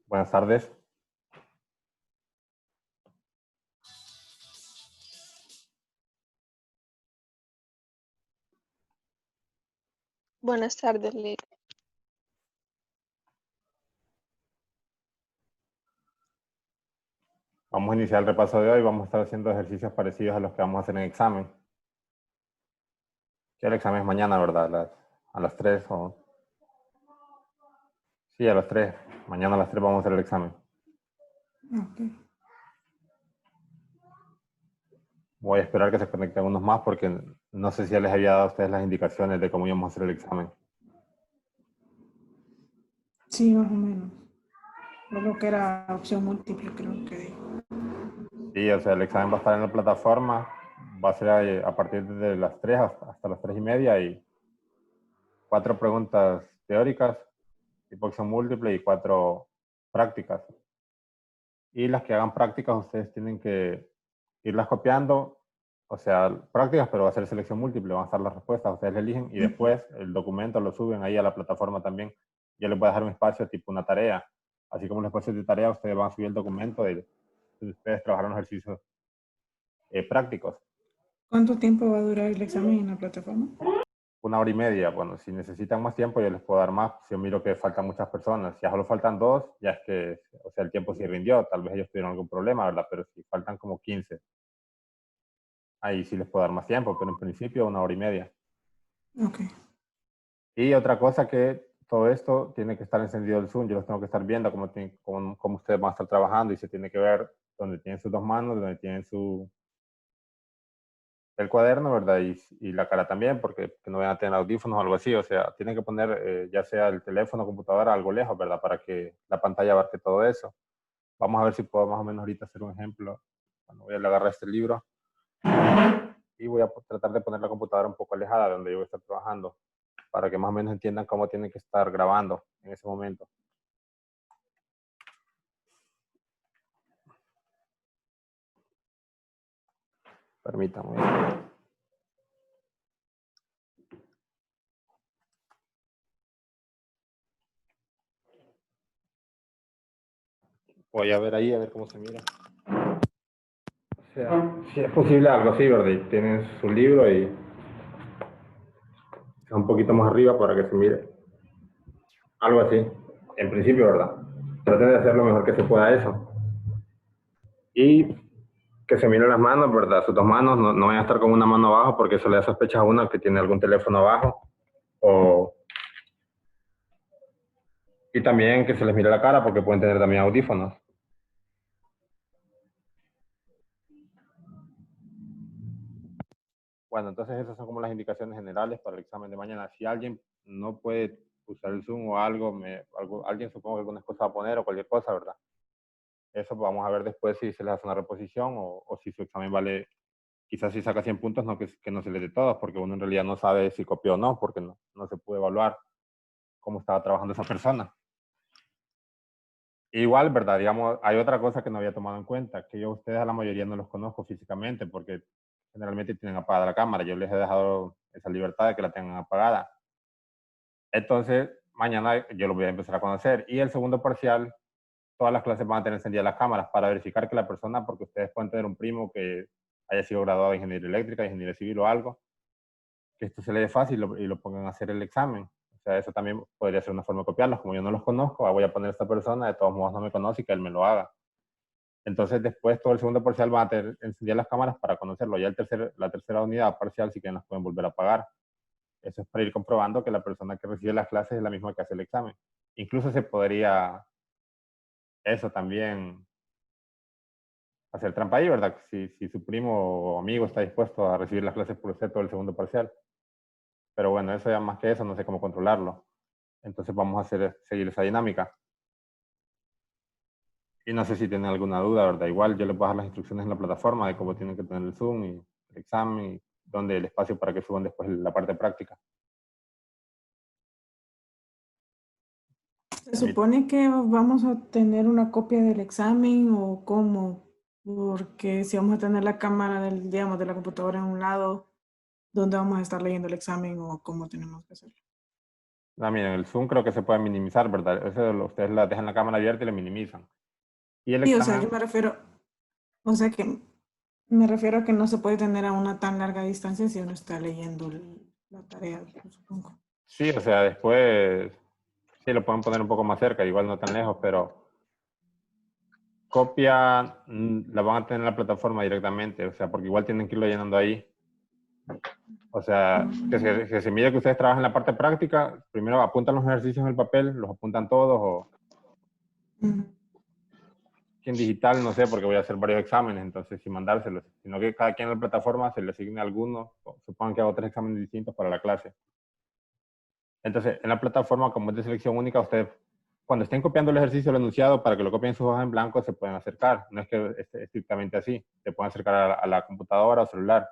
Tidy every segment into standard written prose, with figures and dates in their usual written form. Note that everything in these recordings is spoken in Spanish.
Buenas tardes. Buenas tardes, Lick. Vamos a iniciar el repaso de hoy. Vamos a estar haciendo ejercicios parecidos a los que vamos a hacer en examen. Que el examen es mañana, ¿verdad? A las 3 o... Sí, a las 3. Mañana a las 3 vamos a hacer el examen. Okay. Voy a esperar que se conecten unos más porque no sé si ya les había dado a ustedes las indicaciones de cómo íbamos a hacer el examen. Sí, más o menos. Lo que era opción múltiple, creo que dijo. Sí, o sea, el examen va a estar en la plataforma. Va a ser a partir de las 3 hasta las 3:30 y 4 preguntas teóricas, tipo opción múltiple y 4 prácticas. Y las que hagan prácticas ustedes tienen que irlas copiando, o sea, prácticas, pero va a ser selección múltiple, van a estar las respuestas, ustedes le eligen y después el documento lo suben ahí a la plataforma también. Yo les voy a dejar un espacio tipo una tarea, así como el espacio de tarea, ustedes van a subir el documento de ustedes trabajaron ejercicios prácticos. ¿Cuánto tiempo va a durar el examen en la plataforma? 1 hora y media. Bueno, si necesitan más tiempo, yo les puedo dar más. Si yo miro que faltan muchas personas, si ya solo faltan 2, ya es que, o sea, el tiempo sí rindió. Tal vez ellos tuvieron algún problema, ¿verdad? Pero si faltan como 15, ahí sí les puedo dar más tiempo, pero en principio 1 hora y media. Ok. Y otra cosa que todo esto tiene que estar encendido el Zoom. Yo los tengo que estar viendo cómo ustedes van a estar trabajando y se tiene que ver donde tienen sus 2 manos, donde tienen el cuaderno, ¿verdad? Y la cara también, porque que no vayan a tener audífonos o algo así. O sea, tienen que poner ya sea el teléfono, computadora, algo lejos, ¿verdad? Para que la pantalla abarque todo eso. Vamos a ver si puedo más o menos ahorita hacer un ejemplo. Bueno, voy a agarrar este libro y voy a tratar de poner la computadora un poco alejada de donde yo voy a estar trabajando, para que más o menos entiendan cómo tienen que estar grabando en ese momento. Permítanme. Voy a ver ahí, a ver cómo se mira. O sea, si es posible algo así, ¿verdad? Y tienen su libro y un poquito más arriba para que se mire. Algo así, en principio, ¿verdad? Traten de hacer lo mejor que se pueda eso. Y que se miren las manos, ¿verdad? Sus 2 manos, no vayan a estar con una mano abajo porque eso le da sospecha a uno que tiene algún teléfono abajo. Y también que se les mire la cara porque pueden tener también audífonos. Bueno, entonces esas son como las indicaciones generales para el examen de mañana. Si alguien no puede usar el Zoom o alguien supongo que alguna cosa va a poner o cualquier cosa, ¿verdad? Eso vamos a ver después si se les hace una reposición o si su examen vale, quizás si saca 100 puntos, no que no se les dé todos, porque uno en realidad no sabe si copió o no, porque no se puede evaluar cómo estaba trabajando esa persona. Igual, ¿verdad? Digamos, hay otra cosa que no había tomado en cuenta, que yo a ustedes a la mayoría no los conozco físicamente, porque generalmente tienen apagada la cámara. Yo les he dejado esa libertad de que la tengan apagada. Entonces, mañana yo los voy a empezar a conocer. Y el segundo parcial, todas las clases van a tener encendidas las cámaras para verificar que la persona, porque ustedes pueden tener un primo que haya sido graduado de ingeniería eléctrica, de ingeniería civil o algo, que esto se le dé fácil y lo pongan a hacer el examen. O sea, eso también podría ser una forma de copiarlos. Como yo no los conozco, voy a poner a esta persona, de todos modos no me conoce y que él me lo haga. Entonces, después todo el segundo parcial van a tener encendidas las cámaras para conocerlo. Ya la tercera unidad parcial sí que las pueden volver a apagar. Eso es para ir comprobando que la persona que recibe las clases es la misma que hace el examen. Incluso se podría eso también hacer trampa ahí, ¿verdad? Si su primo o amigo está dispuesto a recibir las clases por usted todo el segundo parcial. Pero bueno, eso ya más que eso, no sé cómo controlarlo. Entonces vamos a seguir esa dinámica. Y no sé si tienen alguna duda, ¿verdad? Igual yo les voy a dar las instrucciones en la plataforma de cómo tienen que tener el Zoom y el examen y dónde el espacio para que suban después la parte práctica. ¿Se supone que vamos a tener una copia del examen o cómo? Porque si vamos a tener la cámara del, digamos, de la computadora en un lado, ¿dónde vamos a estar leyendo el examen o cómo tenemos que hacerlo? No, miren, el Zoom creo que se puede minimizar, ¿verdad? Ustedes la dejan la cámara abierta y la minimizan. Y el Sí, o sea, yo examen, me refiero, o sea que me refiero a que no se puede tener a una tan larga distancia si uno está leyendo la tarea, supongo. sí, o sea, después sí lo pueden poner un poco más cerca, igual no tan lejos, pero copia la van a tener en la plataforma directamente, o sea, porque igual tienen que irlo llenando ahí. O sea, que se mide que ustedes trabajan en la parte práctica, primero apuntan los ejercicios en el papel, los apuntan todos, o Ujú. que en digital, no sé, porque voy a hacer varios exámenes, entonces sin mandárselos, sino que cada quien en la plataforma se le asigne alguno, supongan que hago 3 exámenes distintos para la clase. Entonces, en la plataforma, como es de selección única, ustedes, cuando estén copiando el ejercicio, el enunciado, para que lo copien en sus hojas en blanco, se pueden acercar. No es que esté estrictamente así. Se pueden acercar a la computadora o celular.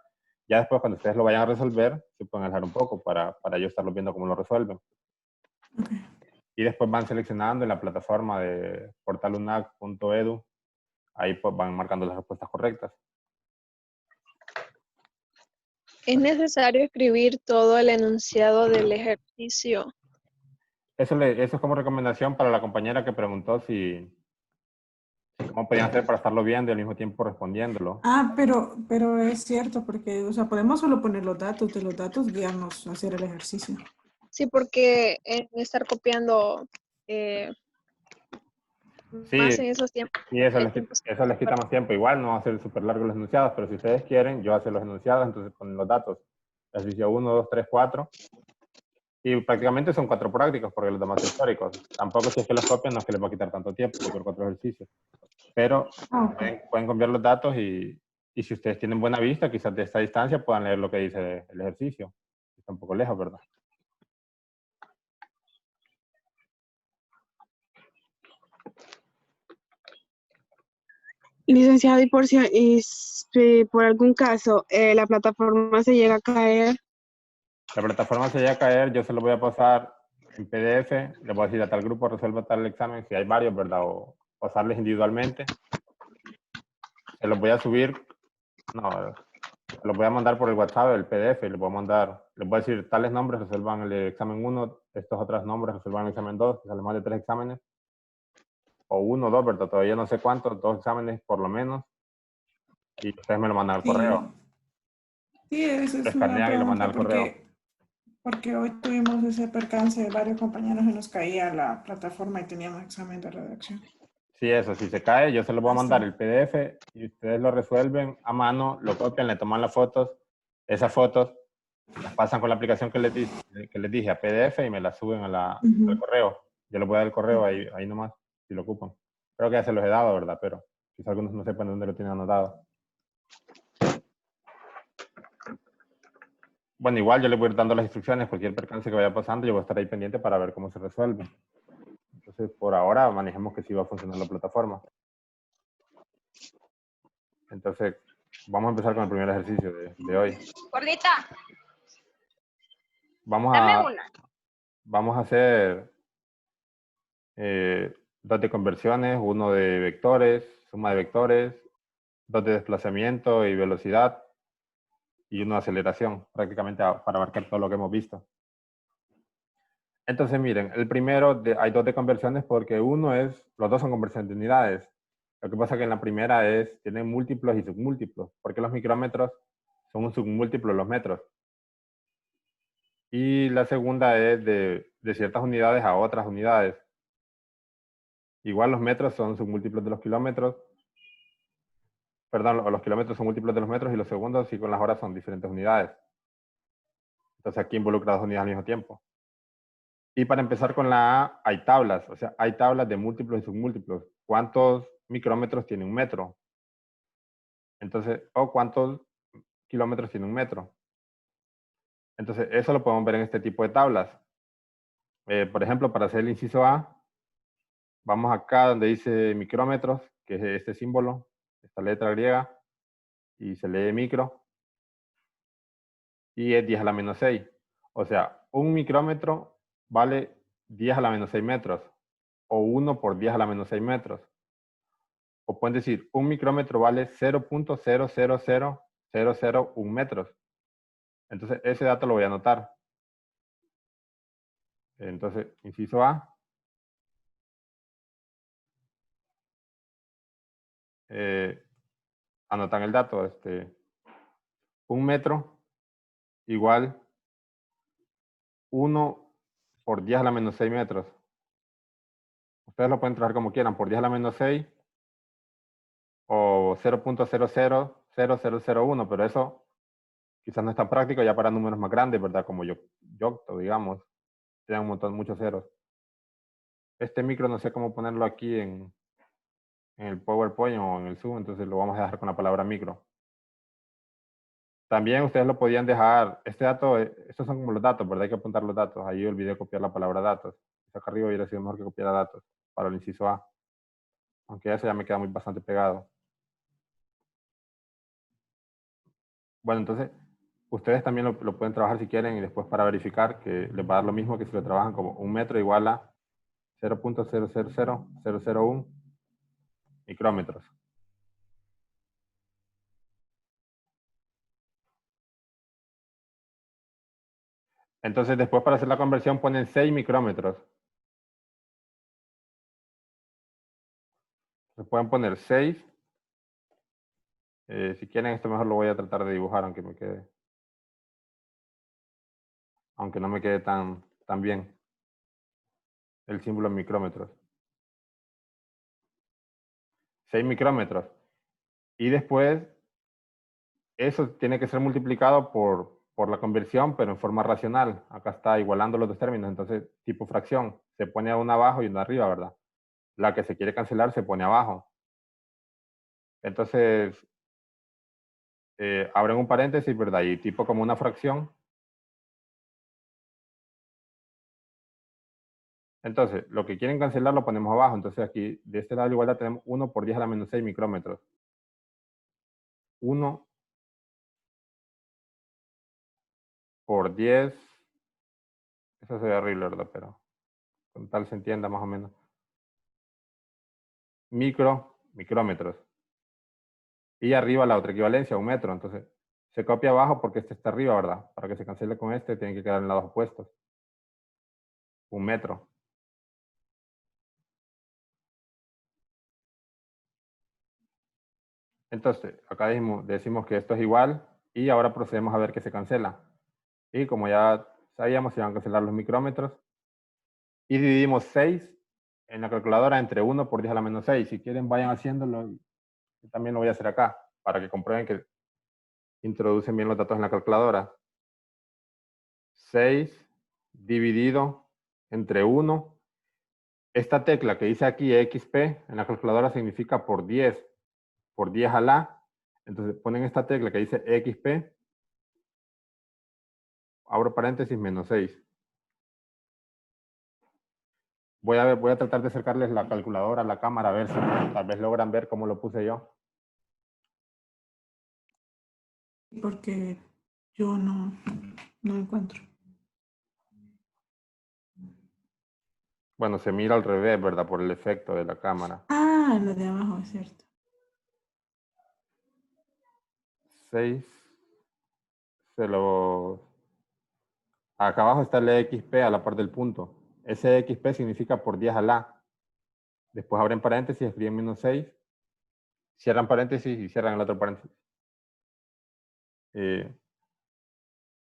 Ya después, cuando ustedes lo vayan a resolver, se pueden alejar un poco para yo estarlo viendo cómo lo resuelven. Okay. Y después van seleccionando en la plataforma de portalunac.edu. Ahí pues van marcando las respuestas correctas. ¿Es necesario escribir todo el enunciado del ejercicio? Eso es como recomendación para la compañera que preguntó si cómo podían hacer para estarlo viendo y al mismo tiempo respondiéndolo. Ah, pero es cierto, porque, o sea, podemos solo poner los datos, de los datos guiarnos a hacer el ejercicio. Sí, porque en estar copiando más Sí, en esos tiempos, y el tiempo se eso les quita más tiempo. Igual no va a ser súper largo los enunciados, pero si ustedes quieren, yo hacer los enunciados, entonces ponen los datos. Ejercicio 1, 2, 3, 4. Y prácticamente son 4 prácticos porque los demás son históricos. Tampoco si es que los copian no es que les va a quitar tanto tiempo, copiar 4 ejercicios. Pero Ah, ok. pueden cambiar los datos y si ustedes tienen buena vista, quizás de esta distancia puedan leer lo que dice el ejercicio. Está un poco lejos, ¿verdad? Licenciado, y si por algún caso la plataforma se llega a caer, La plataforma se llega a caer, yo se lo voy a pasar en PDF, le voy a decir a tal grupo resuelva tal examen, si hay varios, ¿verdad? O pasarles individualmente. Se los voy a subir, no, se los voy a mandar por el WhatsApp, el PDF, y les voy a mandar, les voy a decir tales nombres resuelvan el examen 1, estos otros nombres resuelvan el examen 2, que salen más de 3 exámenes, o 1 o 2, ¿verdad? Todavía no sé cuántos, 2 exámenes por lo menos, y ustedes me lo mandan al correo. Sí, sí, esa Lo es una escanean y lo mandan pregunta al correo. porque hoy tuvimos ese percance de varios compañeros que nos caía la plataforma y teníamos examen de redacción. Sí, eso, si se cae, yo se lo voy a mandar Hasta, el PDF y ustedes lo resuelven a mano, lo copian, le toman las fotos, esas fotos las pasan con la aplicación que les dije a PDF y me las suben al correo. Yo les voy a dar el correo ahí nomás, si lo ocupan. Creo que ya se los he dado, ¿verdad? Pero quizás algunos no sepan dónde lo tienen anotado. Bueno, igual yo les voy a ir dando las instrucciones, cualquier percance que vaya pasando, yo voy a estar ahí pendiente para ver cómo se resuelve. Entonces, por ahora, manejemos que sí va a funcionar la plataforma. Entonces, vamos a empezar con el primer ejercicio de hoy. Gordita, Vamos dame a, una. vamos a hacer dos de conversiones, uno de vectores, suma de vectores, dos de desplazamiento y velocidad y uno de aceleración, prácticamente para abarcar todo lo que hemos visto. Entonces, miren, el primero, hay dos de conversiones porque los dos son conversiones de unidades. Lo que pasa es que en la primera tienen múltiplos y submúltiplos, porque los micrómetros son un submúltiplo de los metros. Y la segunda es de ciertas unidades a otras unidades. Igual los metros son submúltiplos de los kilómetros. Perdón, los kilómetros son múltiplos de los metros y los segundos y con las horas son diferentes unidades. Entonces aquí involucra dos unidades al mismo tiempo. Y para empezar con la A, hay tablas. O sea, hay tablas de múltiplos y submúltiplos. ¿Cuántos micrómetros tiene un metro? Entonces, o cuántos kilómetros tiene un metro. Entonces, eso lo podemos ver en este tipo de tablas. Por ejemplo, para hacer el inciso A, vamos acá donde dice micrómetros, que es este símbolo, esta letra griega, y se lee micro, y es 10 a la menos 6. O sea, un micrómetro vale 10 a la menos 6 metros. o 1 por 10 a la menos 6 metros. O pueden decir, un micrómetro vale 0.000001 metros. Entonces, ese dato lo voy a anotar. Entonces, inciso A. Anotan el dato. Un metro igual 1 por 10 a la menos 6 metros. Ustedes lo pueden trabajar como quieran, por 10 a la menos 6 o 0.000001, pero eso quizás no es tan práctico ya para números más grandes, ¿verdad? Como Yocto, digamos. Tienen muchos ceros. Este micro no sé cómo ponerlo aquí en el PowerPoint o en el Zoom, entonces lo vamos a dejar con la palabra micro. También ustedes lo podían dejar, este dato, estos son como los datos, ¿verdad? Hay que apuntar los datos. Ahí olvidé copiar la palabra datos. Acá arriba hubiera sido mejor que copiara datos para el inciso A. Aunque eso ya me queda bastante pegado. Bueno, entonces, ustedes también lo pueden trabajar si quieren y después para verificar que les va a dar lo mismo que si lo trabajan como un metro igual a 0.000001 micrómetros. Entonces, después para hacer la conversión ponen 6 micrómetros. Se pueden poner 6. Si quieren, esto mejor lo voy a tratar de dibujar, aunque no me quede tan bien el símbolo en micrómetros. 6 micrómetros. Y después, eso tiene que ser multiplicado por la conversión, pero en forma racional. Acá está igualando los dos términos, entonces tipo fracción. Se pone una abajo y una arriba, ¿verdad? La que se quiere cancelar se pone abajo. Entonces, abren un paréntesis, ¿verdad? Y tipo como una fracción. Entonces, lo que quieren cancelar lo ponemos abajo. Entonces aquí, de este lado de la igualdad tenemos 1 por 10 a la menos 6 micrómetros. 1 por 10. Eso se ve horrible, ¿verdad? Pero con tal se entienda más o menos. Micrómetros. Y arriba la otra equivalencia, un metro. Entonces, se copia abajo porque este está arriba, ¿verdad? Para que se cancele con este, tienen que quedar en lados opuestos. Un metro. Entonces, acá decimos que esto es igual y ahora procedemos a ver que se cancela. Y como ya sabíamos, se van a cancelar los micrómetros. Y dividimos 6 en la calculadora entre 1 por 10 a la menos 6. Si quieren, vayan haciéndolo. Yo también lo voy a hacer acá, para que comprueben que introducen bien los datos en la calculadora. 6 dividido entre 1. Esta tecla que dice aquí XP en la calculadora significa por 10 a la. Entonces ponen esta tecla que dice XP, abro paréntesis, menos 6. Voy a tratar de acercarles la calculadora a la cámara a ver si tal vez logran ver cómo lo puse yo. Porque yo no encuentro. Bueno, se mira al revés, ¿verdad? Por el efecto de la cámara. Ah, lo de abajo, es cierto. 6. Acá abajo está el XP a la par del punto. Ese XP significa por 10 a la. Después abren paréntesis, escriben menos 6. Cierran paréntesis y cierran el otro paréntesis.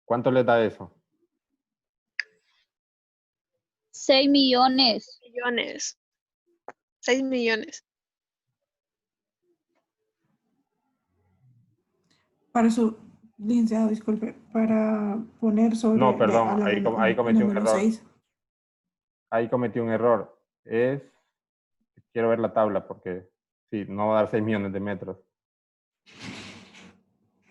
¿Cuánto les da eso? 6 millones. 6 millones. Para su, licenciado, disculpe, para poner sobre... No, perdón, ahí cometí un error. 6. Ahí cometí un error. Quiero ver la tabla porque sí, no va a dar 6 millones de metros.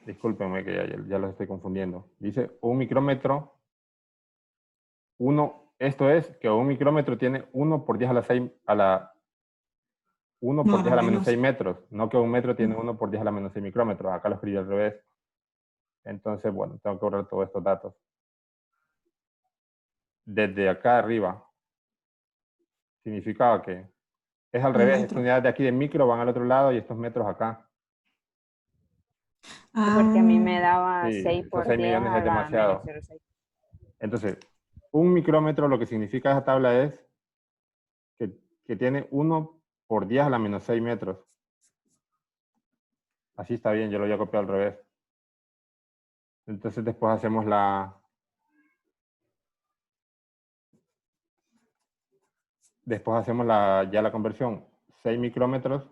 Discúlpenme que ya los estoy confundiendo. Dice un micrómetro. Esto es que un micrómetro tiene 1 por 10 a la 6 1 por 10 a la menos 6 metros. No que un metro tiene 1 por 10 a la menos 6 micrómetros. Acá lo escribí al revés. Entonces, bueno, tengo que borrar todos estos datos. Desde acá arriba, significaba que es al revés. Estas Metro. unidades de aquí de micro van al otro lado y estos metros acá. Porque a mí me Ah, daba Sí, 6 esos por 6 10 millones a es la menos demasiado. 0,6. Entonces, un micrómetro, lo que significa esa tabla es que tiene 1 por 10 a la menos 6 metros. Así está bien, yo lo había copiado al revés. Entonces después hacemos ya la conversión. 6 micrómetros.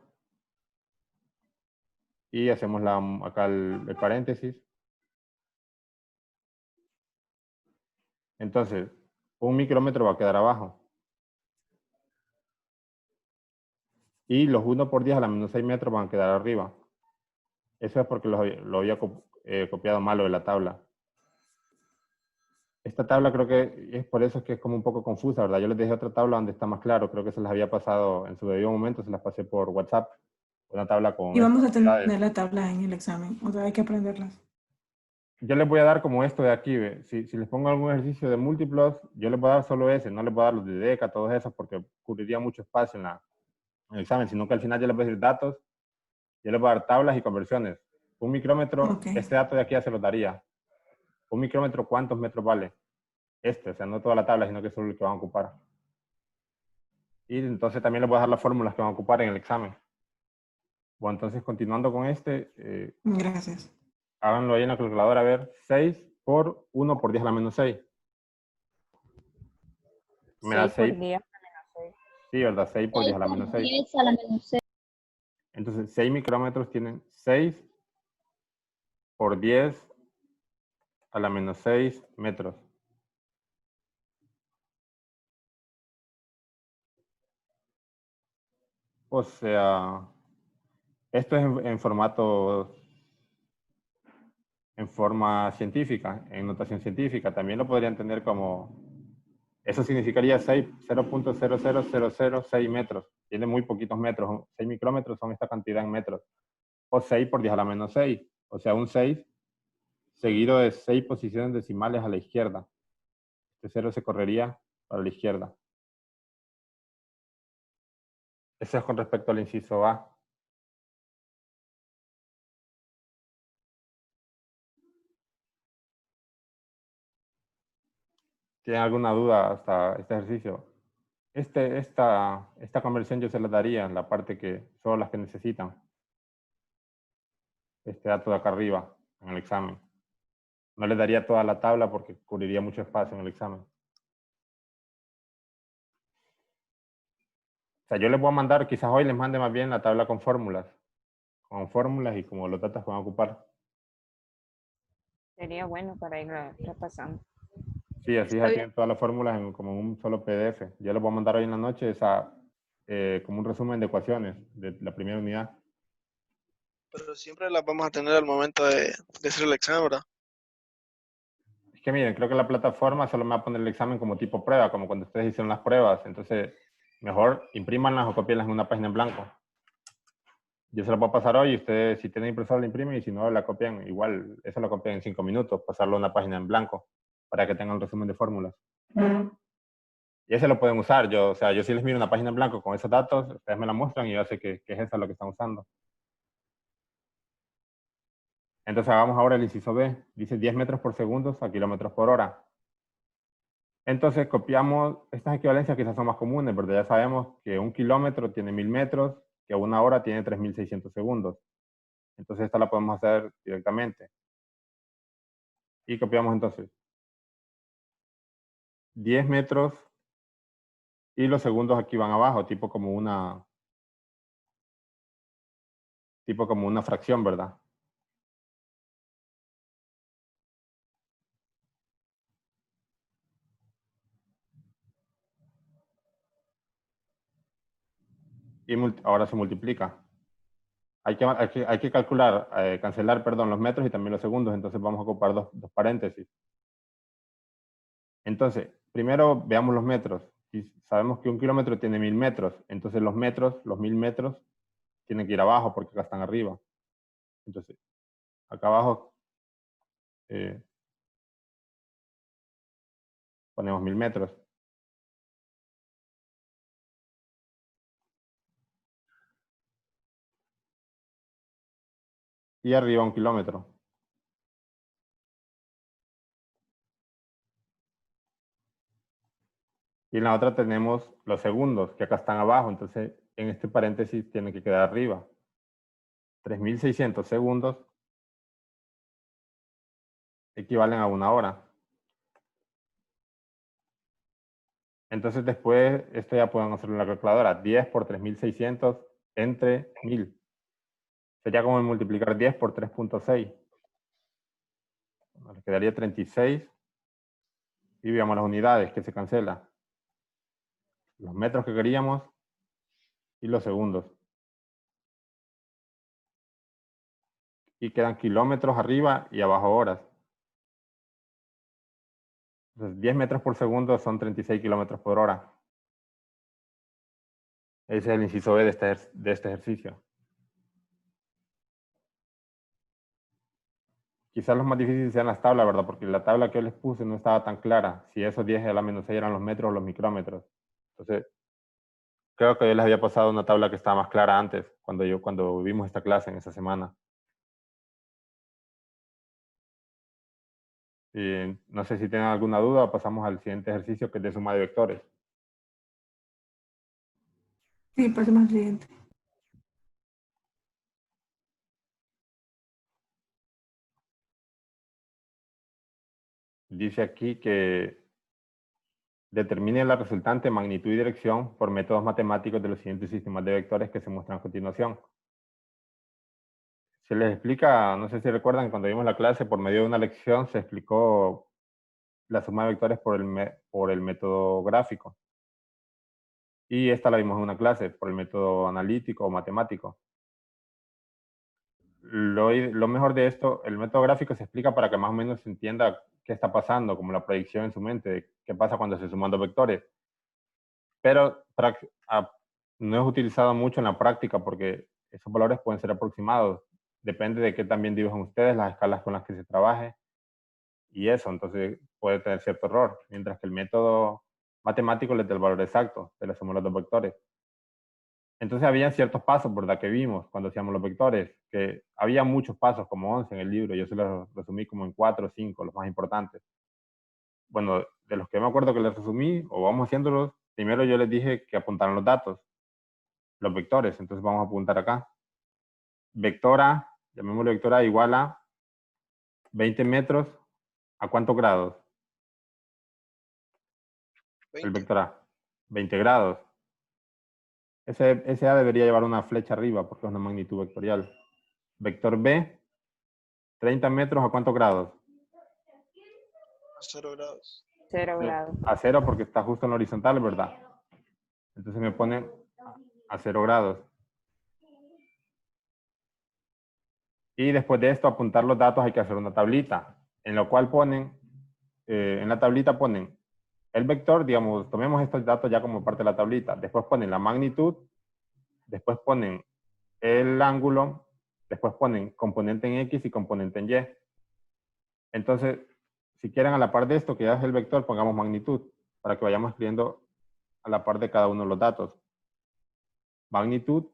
Y hacemos acá el paréntesis. Entonces, un micrómetro va a quedar abajo. Y los 1 por 10 a la menos 6 metros van a quedar arriba. Eso es porque lo había copiado malo de la tabla. Esta tabla creo que es por eso es que es como un poco confusa, ¿verdad? Yo les dejé otra tabla donde está más claro. Creo que se las había pasado en su debido momento, se las pasé por WhatsApp. Una tabla con y vamos estas a tener unidades. la tabla en el examen, o sea, hay que aprenderlas. Yo les voy a dar como esto de aquí, ¿ve? Si les pongo algún ejercicio de múltiplos, yo les voy a dar solo ese, no les voy a dar los de DECA, todos esos, porque cubriría mucho espacio en el examen, sino que al final yo les voy a decir datos, yo les voy a dar tablas y conversiones. Un micrómetro, Ok. este dato de aquí ya se los daría. Un micrómetro, ¿cuántos metros vale? O sea, no toda la tabla, sino que solo el que van a ocupar. Y entonces también les voy a dar las fórmulas que van a ocupar en el examen. Bueno, entonces continuando con Gracias. háganlo ahí en la calculadora, a ver, 6 por 1 por 10 a la menos 6. Me da 6 por 6, 10 a la menos 6. sí, ¿verdad? 6 por 10 6 a la por menos 6. 10 a la menos 6. Entonces, 6 micrómetros tienen 6 por 10 a la menos 6 metros. O sea, esto es en formato, en forma científica, en notación científica. También lo podrían tener como, eso significaría 0.00006 metros. Tiene muy poquitos metros. 6 micrómetros son esta cantidad en metros. O 6 por 10 a la menos 6. O sea, un 6 seguido de 6 posiciones decimales a la izquierda. Este 0 se correría para la izquierda. Eso es con respecto al inciso A. ¿Tienen alguna duda hasta este ejercicio? Esta conversión yo se la daría en la parte que son las que necesitan. Este dato de acá arriba, en el examen. No les daría toda la tabla porque cubriría mucho espacio en el examen. O sea, yo les voy a mandar, quizás hoy les mande más bien la tabla con fórmulas. Con fórmulas y como los datos que van a ocupar. Sería bueno para ir repasando. Sí, así Está ya bien. tienen todas las fórmulas como en un solo PDF. Yo les voy a mandar hoy en la noche como un resumen de ecuaciones de la primera unidad. Pero siempre las vamos a tener al momento de hacer el examen, ¿verdad? Es que miren, creo que la plataforma solo me va a poner el examen como tipo prueba, como cuando ustedes hicieron las pruebas. Entonces, mejor imprímanlas o copienlas en una página en blanco. Yo se la puedo pasar hoy y ustedes, si tienen impresora, la imprimen y si no, la copian igual. Eso lo copian en 5 minutos, pasarlo a una página en blanco para que tengan el resumen de fórmulas. Y ese lo pueden usar. O sea, yo si les miro una página en blanco con esos datos, ustedes me la muestran y yo sé que es eso lo que están usando. Entonces hagamos ahora el inciso B. Dice 10 metros por segundo a kilómetros por hora. Entonces copiamos, estas equivalencias quizás son más comunes, pero ya sabemos que un kilómetro tiene 1000 metros, que una hora tiene 3600 segundos. Entonces esta la podemos hacer directamente. Y copiamos entonces 10 metros y los segundos aquí van abajo, tipo como una fracción, ¿verdad? Y ahora se multiplica. Hay que calcular, cancelar, perdón, los metros y también los segundos, entonces vamos a ocupar dos paréntesis. Entonces, primero veamos los metros. Y sabemos que un kilómetro tiene 1000 metros, entonces los 1000 metros, tienen que ir abajo porque acá están arriba. Entonces, acá abajo ponemos 1000 metros. y arriba 1 kilómetro. Y en la otra tenemos los segundos, que acá están abajo. Entonces, en este paréntesis tiene que quedar arriba. 3.600 segundos equivalen a 1 hora. Entonces, después, esto ya pueden hacerlo en la calculadora. 10 por 3.600 entre 1.000. Sería como multiplicar 10 por 3.6. Nos quedaría 36. Y veamos las unidades que se cancela. Los metros que queríamos y los segundos. Y quedan kilómetros arriba y abajo horas. Entonces, 10 metros por segundo son 36 kilómetros por hora. Ese es el inciso B de este ejercicio. Quizás los más difíciles sean las tablas, ¿verdad? Porque la tabla que yo les puse no estaba tan clara. Si esos 10 a la menos 6 eran los metros o los micrómetros. Entonces, creo que yo les había pasado una tabla que estaba más clara antes, cuando vimos esta clase en esa semana. Y no sé si tienen alguna duda, pasamos al siguiente ejercicio, que es de suma de vectores. Sí, pasemos al siguiente. Dice aquí que determine la resultante magnitud y dirección por métodos matemáticos de los siguientes sistemas de vectores que se muestran a continuación. Se les explica, no sé si recuerdan, cuando vimos la clase, por medio de una lección se explicó la suma de vectores por el método gráfico. Y esta la vimos en una clase por el método analítico o matemático. Lo mejor de esto, el método gráfico se explica para que más o menos se entienda qué está pasando, como la proyección en su mente, de qué pasa cuando se suman dos vectores. Pero no es utilizado mucho en la práctica porque esos valores pueden ser aproximados. Depende de qué también dibujan ustedes, las escalas con las que se trabaje y eso. Entonces puede tener cierto error. Mientras que el método matemático les da el valor exacto de la suma de los dos vectores. Entonces había ciertos pasos, ¿verdad? Que vimos cuando hacíamos los vectores, que había muchos pasos, como 11 en el libro. Yo se los resumí como en 4 o 5, los más importantes. Bueno, de los que me acuerdo que les resumí, o vamos haciéndolos, primero yo les dije que apuntaran los datos, los vectores. Entonces vamos a apuntar acá. Vector A, llamémosle vector A, igual a 20 metros, ¿a cuántos grados? El 20. vector A, 20 grados. Ese A debería llevar una flecha arriba porque es una magnitud vectorial. Vector B, 30 metros, ¿a cuántos grados? A 0 grados. 0 grados. A 0 porque está justo en la horizontal, ¿verdad? Entonces me ponen a 0 grados. Y después de esto, apuntar los datos, hay que hacer una tablita, en la cual ponen, en la tablita ponen el vector, digamos, tomemos estos datos ya como parte de la tablita. Después ponen la magnitud, después ponen el ángulo, después ponen componente en X y componente en Y. Entonces, si quieren a la par de esto, que ya es el vector, pongamos magnitud, para que vayamos escribiendo a la par de cada uno de los datos. Magnitud,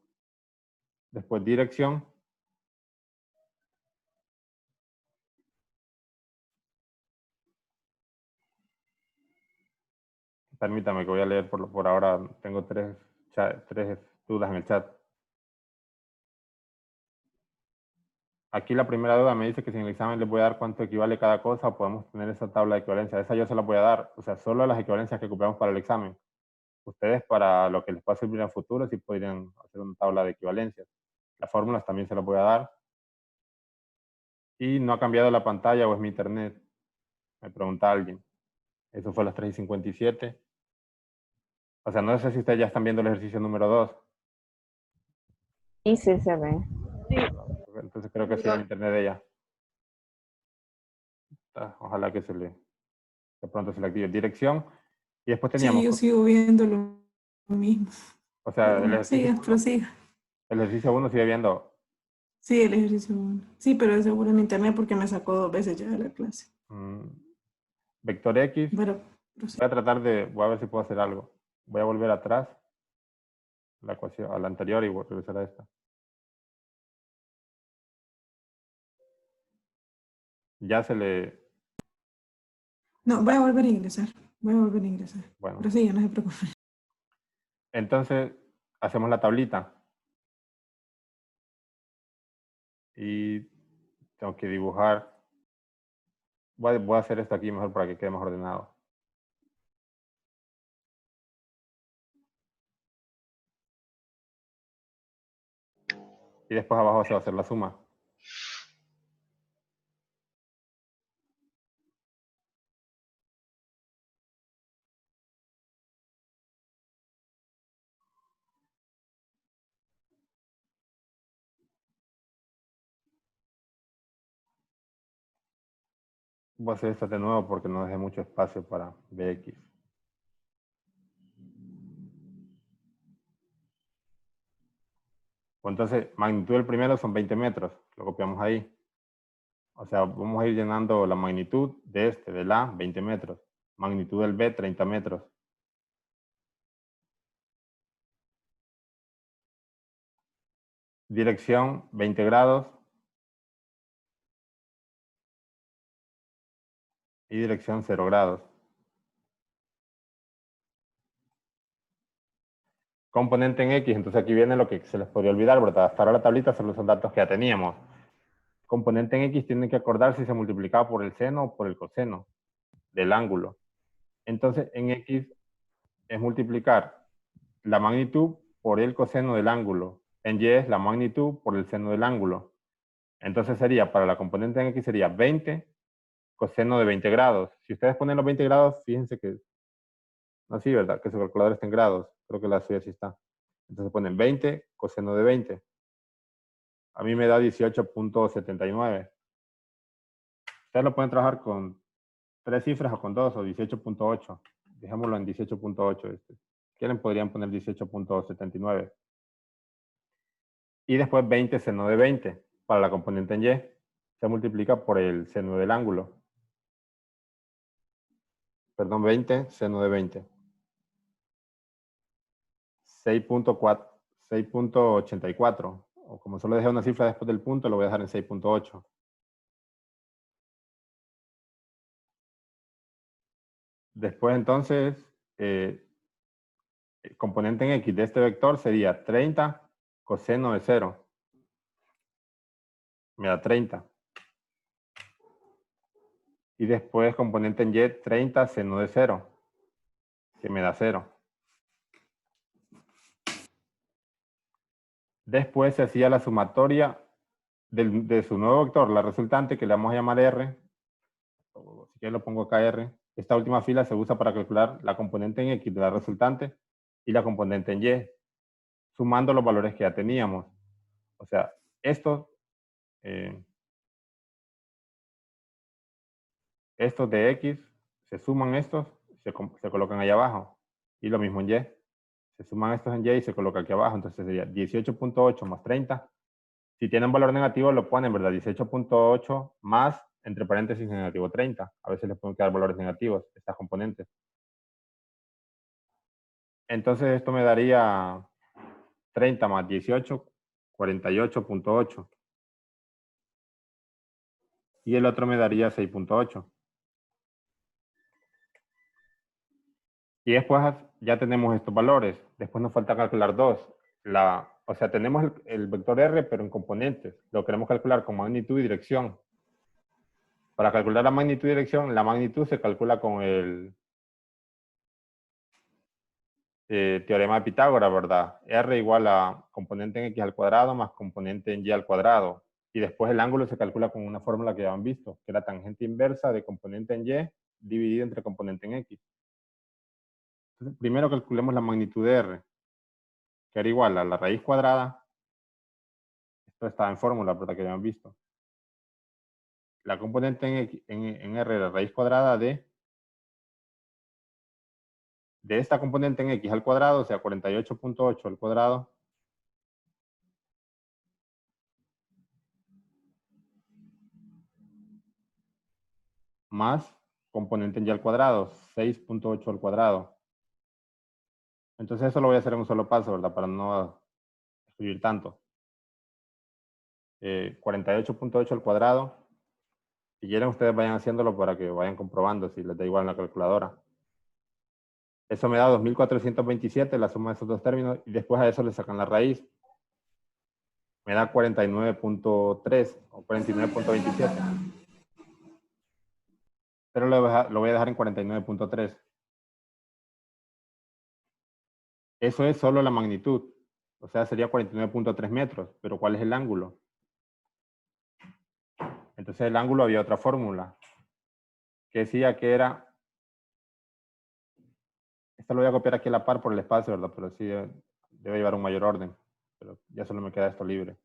después dirección, permítame que voy a leer por ahora, tengo tres dudas en el chat. Aquí la primera duda me dice que si en el examen les voy a dar cuánto equivale cada cosa, o podemos tener esa tabla de equivalencia. Esa yo se la voy a dar, o sea, solo las equivalencias que ocupamos para el examen. Ustedes, para lo que les pueda servir en el futuro, sí podrían hacer una tabla de equivalencias. Las fórmulas también se las voy a dar. Y no ha cambiado la pantalla o es mi internet, me pregunta alguien. Eso fue a las 3:57. O sea, no sé si ustedes ya están viendo el ejercicio número 2. Y sí se ve. Entonces creo que sí, el internet de ella. Ojalá que de pronto se le active dirección. Y después teníamos, Sí, yo sigo viendo lo mismo. o sea, el Pero ejercicio, siga, prosiga. el ejercicio 1 sigue viendo Sí, el ejercicio 1. Sí, pero es seguro en internet porque me sacó 2 veces ya de la clase. vector X. Pero Voy a ver si puedo hacer algo. Voy a volver atrás la ecuación, a la anterior y voy a regresar a esta. Ya se le... No, voy a volver a ingresar. Voy a volver a ingresar. Bueno, Pero sí, no se preocupe. entonces hacemos la tablita. Y tengo que dibujar. Voy a hacer esto aquí mejor para que quede más ordenado. Y después abajo se va a hacer la suma. Voy a hacer esto de nuevo porque no dejé mucho espacio para BX. Entonces, magnitud del primero son 20 metros. Lo copiamos ahí. O sea, vamos a ir llenando la magnitud de este, del A, 20 metros. Magnitud del B, 30 metros. Dirección, 20 grados. Y dirección, 0 grados. Componente en X, entonces aquí viene lo que se les podría olvidar, ¿verdad? Hasta ahora la tablita solo son datos que ya teníamos. Componente en X tienen que acordar si se multiplicaba por el seno o por el coseno del ángulo. Entonces, en X es multiplicar la magnitud por el coseno del ángulo. En Y es la magnitud por el seno del ángulo. Entonces sería, para la componente en X sería 20 coseno de 20 grados. Si ustedes ponen los 20 grados, fíjense que, no, sí, ¿verdad? Que su calculadora está en grados. Creo que la suya sí está. Entonces ponen 20 coseno de 20. A mí me da 18.79. Ustedes lo pueden trabajar con 3 cifras o con 2 o 18.8. Dejémoslo en 18.8. Quieren, podrían poner 18.79. Y después 20 seno de 20. Para la componente en Y se multiplica por el seno del ángulo. Perdón, 20 seno de 20. 6.84. O como solo dejé una cifra después del punto, lo voy a dejar en 6.8. Después entonces, el componente en X de este vector sería 30 coseno de 0. Me da 30. Y después componente en Y, 30 seno de 0, que me da 0. Después se hacía la sumatoria de su nuevo vector, la resultante, que le vamos a llamar R. Si quieres lo pongo acá R. Esta última fila se usa para calcular la componente en X de la resultante y la componente en Y, sumando los valores que ya teníamos. O sea, estos de X se suman estos, se colocan ahí abajo. Y lo mismo en Y. Se suman estos en Y y se coloca aquí abajo. Entonces sería 18.8 más 30. Si tienen valor negativo lo ponen, ¿verdad? 18.8 más, entre paréntesis, negativo 30. A veces les pueden quedar valores negativos, estas componentes. Entonces esto me daría 30 más 18, 48.8. Y el otro me daría 6.8. Y después ya tenemos estos valores. Después nos falta calcular dos. O sea, tenemos el vector R, pero en componentes. Lo queremos calcular con magnitud y dirección. Para calcular la magnitud y dirección, la magnitud se calcula con el teorema de Pitágoras, ¿verdad? R igual a componente en X al cuadrado más componente en Y al cuadrado. Y después el ángulo se calcula con una fórmula que ya han visto, que es la tangente inversa de componente en Y dividida entre componente en X. Entonces, primero calculemos la magnitud de R, que era igual a la raíz cuadrada. Esto está en fórmula, ¿verdad? Que ya han visto. La componente en R, la raíz cuadrada de esta componente en X al cuadrado, o sea, 48.8 al cuadrado, más componente en Y al cuadrado, 6.8 al cuadrado. Entonces eso lo voy a hacer en un solo paso, ¿verdad? Para no escribir tanto. 48.8 al cuadrado Si quieren, ustedes vayan haciéndolo para que vayan comprobando si les da igual en la calculadora. Eso me da 2.427, la suma de esos dos términos, y después a eso le sacan la raíz. Me da 49.3 o 49.27. Pero lo voy a dejar en 49.3. Eso es solo la magnitud. O sea, sería 49.3 metros. Pero ¿cuál es el ángulo? Entonces el ángulo había otra fórmula que decía que era... Esta lo voy a copiar aquí a la par por el espacio, ¿verdad? Pero sí debe llevar un mayor orden. Pero ya solo me queda esto libre.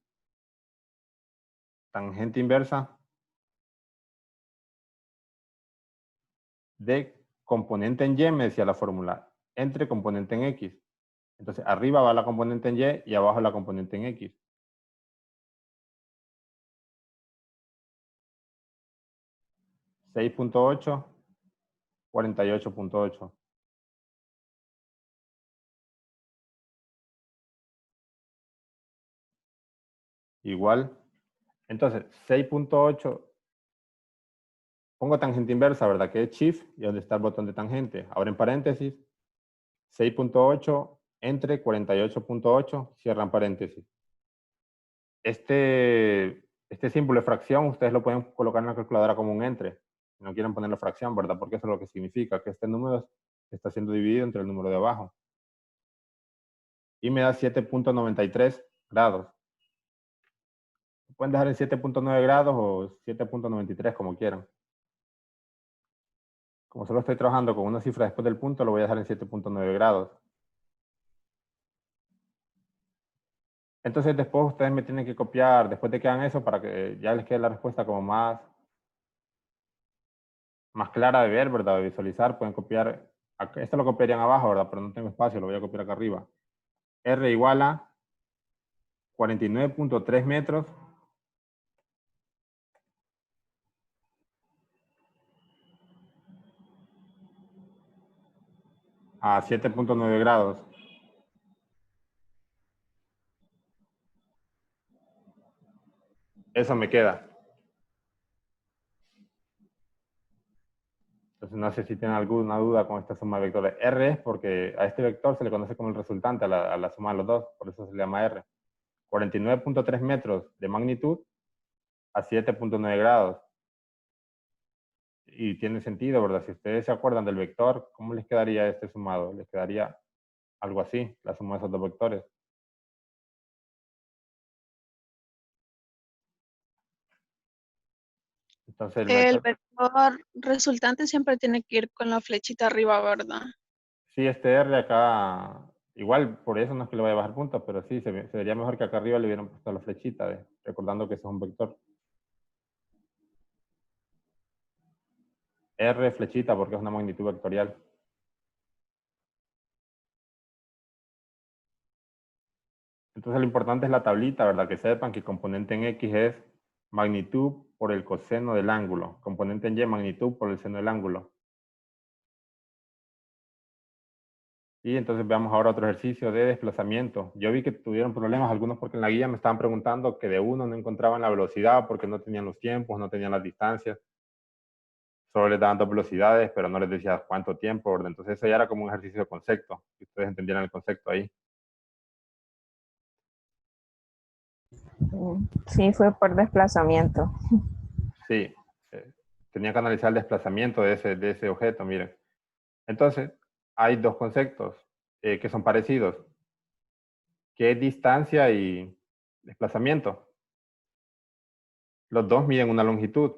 Tangente inversa de componente en Y, me decía la fórmula, entre componente en X. Entonces, arriba va la componente en Y y abajo la componente en X. (6.8, 48.8). Igual. Entonces, 6.8, pongo tangente inversa, ¿verdad? Que es shift y donde está el botón de tangente. Ahora en paréntesis, 6.8 entre 48.8, cierran paréntesis. Este símbolo de fracción, ustedes lo pueden colocar en la calculadora como un entre. Si no quieren ponerlo fracción, ¿verdad? Porque eso es lo que significa, que este número está siendo dividido entre el número de abajo. Y me da 7.93 grados. Pueden dejar en 7.9 grados o 7.93, como quieran. Como solo estoy trabajando con una cifra después del punto, lo voy a dejar en 7.9 grados. Entonces después ustedes me tienen que copiar, después de que hagan eso, para que ya les quede la respuesta como más clara de ver, ¿verdad? De visualizar, pueden copiar, esto lo copiarían abajo, ¿verdad? Pero no tengo espacio, lo voy a copiar acá arriba. R igual a 49.3 metros a 7.9 grados. Eso me queda. Entonces no sé si tienen alguna duda con esta suma de vectores. R es porque a este vector se le conoce como el resultante a la suma de los dos, por eso se le llama R. 49.3 metros de magnitud a 7.9 grados. Y tiene sentido, ¿verdad? Si ustedes se acuerdan del vector, ¿cómo les quedaría este sumado? Les quedaría algo así, la suma de esos dos vectores. Entonces El vector resultante siempre tiene que ir con la flechita arriba, ¿verdad? sí, este R acá, igual por eso no es que le vaya a bajar puntos, pero sí, se vería mejor que acá arriba le hubieran puesto la flechita, recordando que eso es un vector. R flechita porque es una magnitud vectorial. Entonces lo importante es la tablita, ¿verdad? Que sepan que componente en X es magnitud por el coseno del ángulo. Componente en Y, magnitud por el seno del ángulo. Y entonces veamos ahora otro ejercicio de desplazamiento. Yo vi que tuvieron problemas algunos porque en la guía me estaban preguntando que de uno no encontraban la velocidad porque no tenían los tiempos, no tenían las distancias. Solo les daban dos velocidades, pero no les decía cuánto tiempo, ¿verdad? Entonces eso ya era como un ejercicio de concepto, que ustedes entendieran el concepto ahí. Sí, fue por desplazamiento. Sí, tenía que analizar el desplazamiento de ese objeto, miren. Entonces, hay dos conceptos que son parecidos, que es distancia y desplazamiento. Los dos miden una longitud.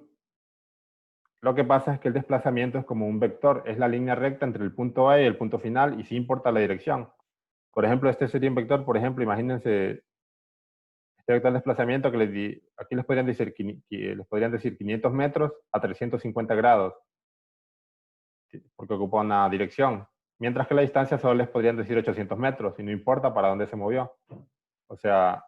Lo que pasa es que el desplazamiento es como un vector, es la línea recta entre el punto A y el punto final, y sí importa la dirección. Por ejemplo, este sería un vector, por ejemplo, imagínense este vector de desplazamiento que aquí les podrían decir 500 metros a 350 grados, porque ocupa una dirección. Mientras que la distancia solo les podrían decir 800 metros, y no importa para dónde se movió. O sea,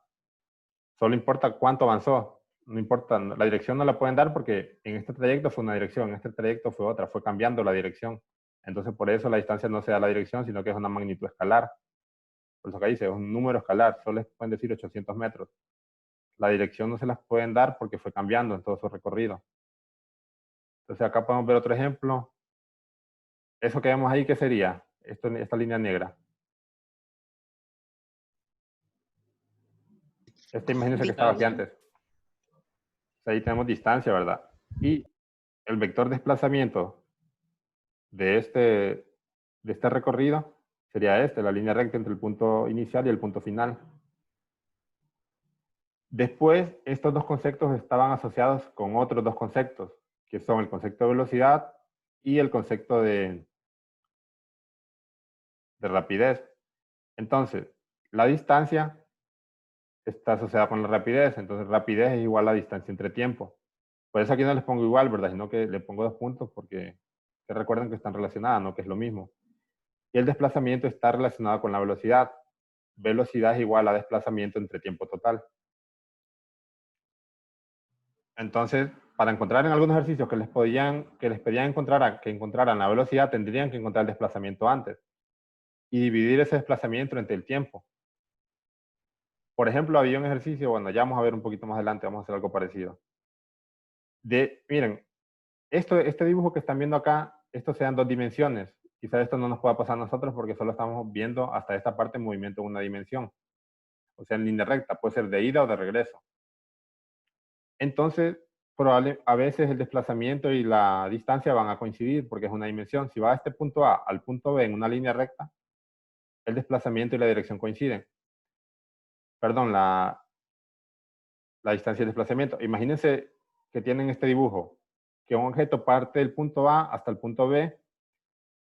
solo importa cuánto avanzó. No importa, la dirección no la pueden dar porque en este trayecto fue una dirección, en este trayecto fue otra, fue cambiando la dirección. Entonces, por eso la distancia no se da la dirección, sino que es una magnitud escalar. Por eso que dice, es un número escalar, solo les pueden decir 800 metros. La dirección no se las pueden dar porque fue cambiando en todo su recorrido. Entonces acá podemos ver otro ejemplo. Eso que vemos ahí, ¿qué sería? Esta línea negra. Imagínense que estaba aquí antes. Ahí tenemos distancia, ¿verdad? Y el vector desplazamiento de este recorrido sería la línea recta entre el punto inicial y el punto final. Después, estos dos conceptos estaban asociados con otros dos conceptos, que son el concepto de velocidad y el concepto de rapidez. Entonces, la distancia está asociada con la rapidez, entonces rapidez es igual a distancia entre tiempo. Por eso aquí no les pongo igual, ¿verdad? Sino que le pongo 2 puntos porque que recuerden que están relacionadas, no que es lo mismo. Y el desplazamiento está relacionado con la velocidad. Velocidad es igual a desplazamiento entre tiempo total. Entonces, para encontrar en algunos ejercicios que les pedían que encontraran la velocidad, tendrían que encontrar el desplazamiento antes y dividir ese desplazamiento entre el tiempo. Por ejemplo, había un ejercicio, bueno, ya vamos a ver un poquito más adelante, vamos a hacer algo parecido. Miren, este dibujo que están viendo acá, esto se da en 2 dimensiones. Quizás esto no nos pueda pasar a nosotros porque solo estamos viendo hasta esta parte en movimiento en una dimensión. O sea, en línea recta, puede ser de ida o de regreso. Entonces, a veces el desplazamiento y la distancia van a coincidir porque es una dimensión. Si va a este punto A al punto B en una línea recta, el desplazamiento y la dirección coinciden. Perdón, la distancia y el desplazamiento. Imagínense que tienen este dibujo, que un objeto parte del punto A hasta el punto B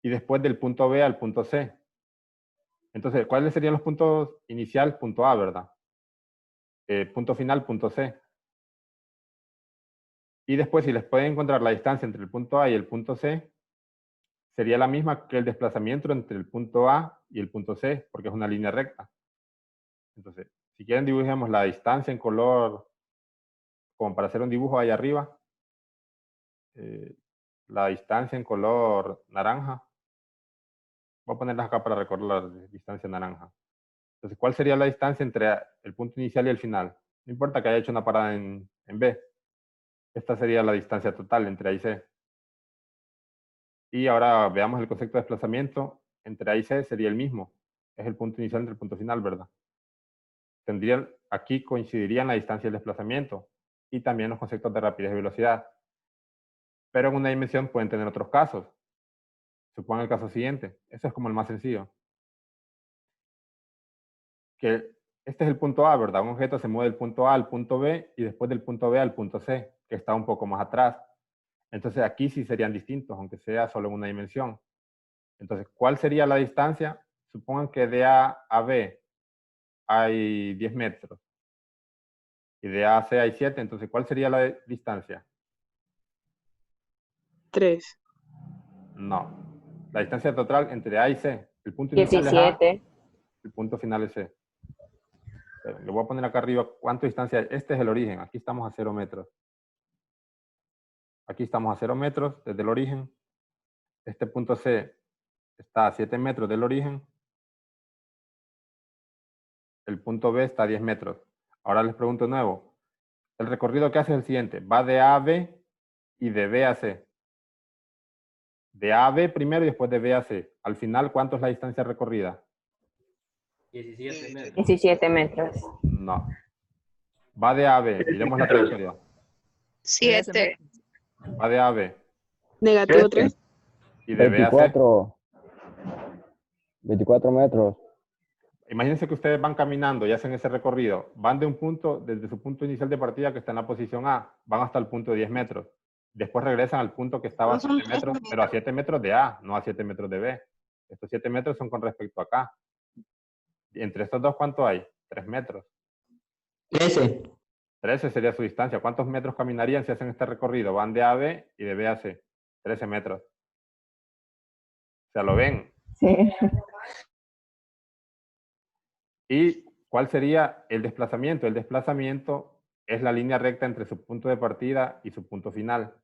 y después del punto B al punto C. Entonces, ¿cuáles serían los puntos inicial? Punto A, ¿verdad? Punto final, punto C. Y después, si les pueden encontrar la distancia entre el punto A y el punto C, sería la misma que el desplazamiento entre el punto A y el punto C, porque es una línea recta. Entonces, si quieren dibujemos la distancia en color, como para hacer un dibujo ahí arriba. La distancia en color naranja. Voy a ponerlas acá para recordar la distancia naranja. Entonces, ¿cuál sería la distancia entre el punto inicial y el final? No importa que haya hecho una parada en B. Esta sería la distancia total entre A y C. Y ahora veamos el concepto de desplazamiento. Entre A y C sería el mismo. Es el punto inicial entre el punto final, ¿verdad? Aquí coincidirían la distancia y el desplazamiento. Y también los conceptos de rapidez y velocidad. Pero en una dimensión pueden tener otros casos. Supongan el caso siguiente. Ese es como el más sencillo. Que este es el punto A, ¿verdad? Un objeto se mueve del punto A al punto B y después del punto B al punto C, que está un poco más atrás. Entonces aquí sí serían distintos, aunque sea solo en una dimensión. Entonces, ¿cuál sería la distancia? Supongan que de A a B hay 10 metros y de A a C hay 7. Entonces, ¿cuál sería la distancia? 3. No. La distancia total entre A y C. El punto inicial es A, 17. el punto final es C. Le voy a poner acá arriba cuánta distancia hay. Este es el origen. Aquí estamos a 0 metros. Aquí estamos a 0 metros desde el origen. Este punto C está a 7 metros del origen. El punto B está a 10 metros. Ahora les pregunto de nuevo. El recorrido que hace es el siguiente. Va de A a B y de B a C. De A a B primero y después de B a C. Al final, ¿cuánto es la distancia recorrida? 17 metros. 17 metros. No. Va de A a B. Miremos la trayectoria. 7. Va de A a B. Negativo 3. Y de B a C. 24 metros. Imagínense que ustedes van caminando y hacen ese recorrido. Van de un punto, desde su punto inicial de partida que está en la posición A, van hasta el punto de 10 metros. Después regresan al punto que estaba a 7 metros, pero a 7 metros de A, no a 7 metros de B. Estos 7 metros son con respecto a acá. Y entre estos dos, ¿cuánto hay? 3 metros. 13. 13 sería su distancia. ¿Cuántos metros caminarían si hacen este recorrido? Van de A a B y de B a C. 13 metros. O sea, ¿lo ven? Sí. ¿Y cuál sería el desplazamiento? El desplazamiento es la línea recta entre su punto de partida y su punto final.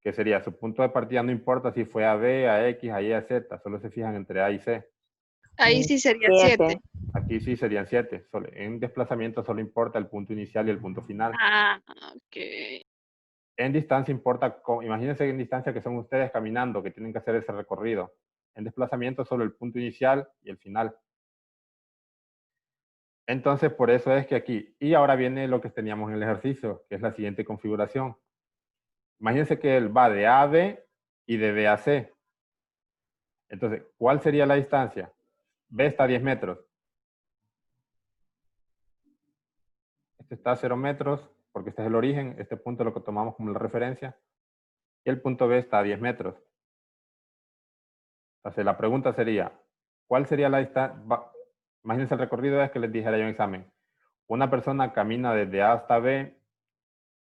Que sería su punto de partida, no importa si fue a B, a X, a Y, a Z, solo se fijan entre A y C. Ahí sí sería 7. 7. Aquí sí serían 7. En desplazamiento solo importa el punto inicial y el punto final. Ah, ok. En distancia importa, imagínense en distancia que son ustedes caminando, que tienen que hacer ese recorrido. En desplazamiento solo el punto inicial y el final. Entonces, por eso es que aquí, y ahora viene lo que teníamos en el ejercicio, que es la siguiente configuración. Imagínense que él va de A a B y de B a C. Entonces, ¿cuál sería la distancia? B está a 10 metros. Este está a 0 metros, porque este es el origen, este punto es lo que tomamos como la referencia, y el punto B está a 10 metros. Entonces, la pregunta sería, ¿cuál sería la distancia? Imagínense el recorrido es que les dijera yo en examen. Una persona camina desde A hasta B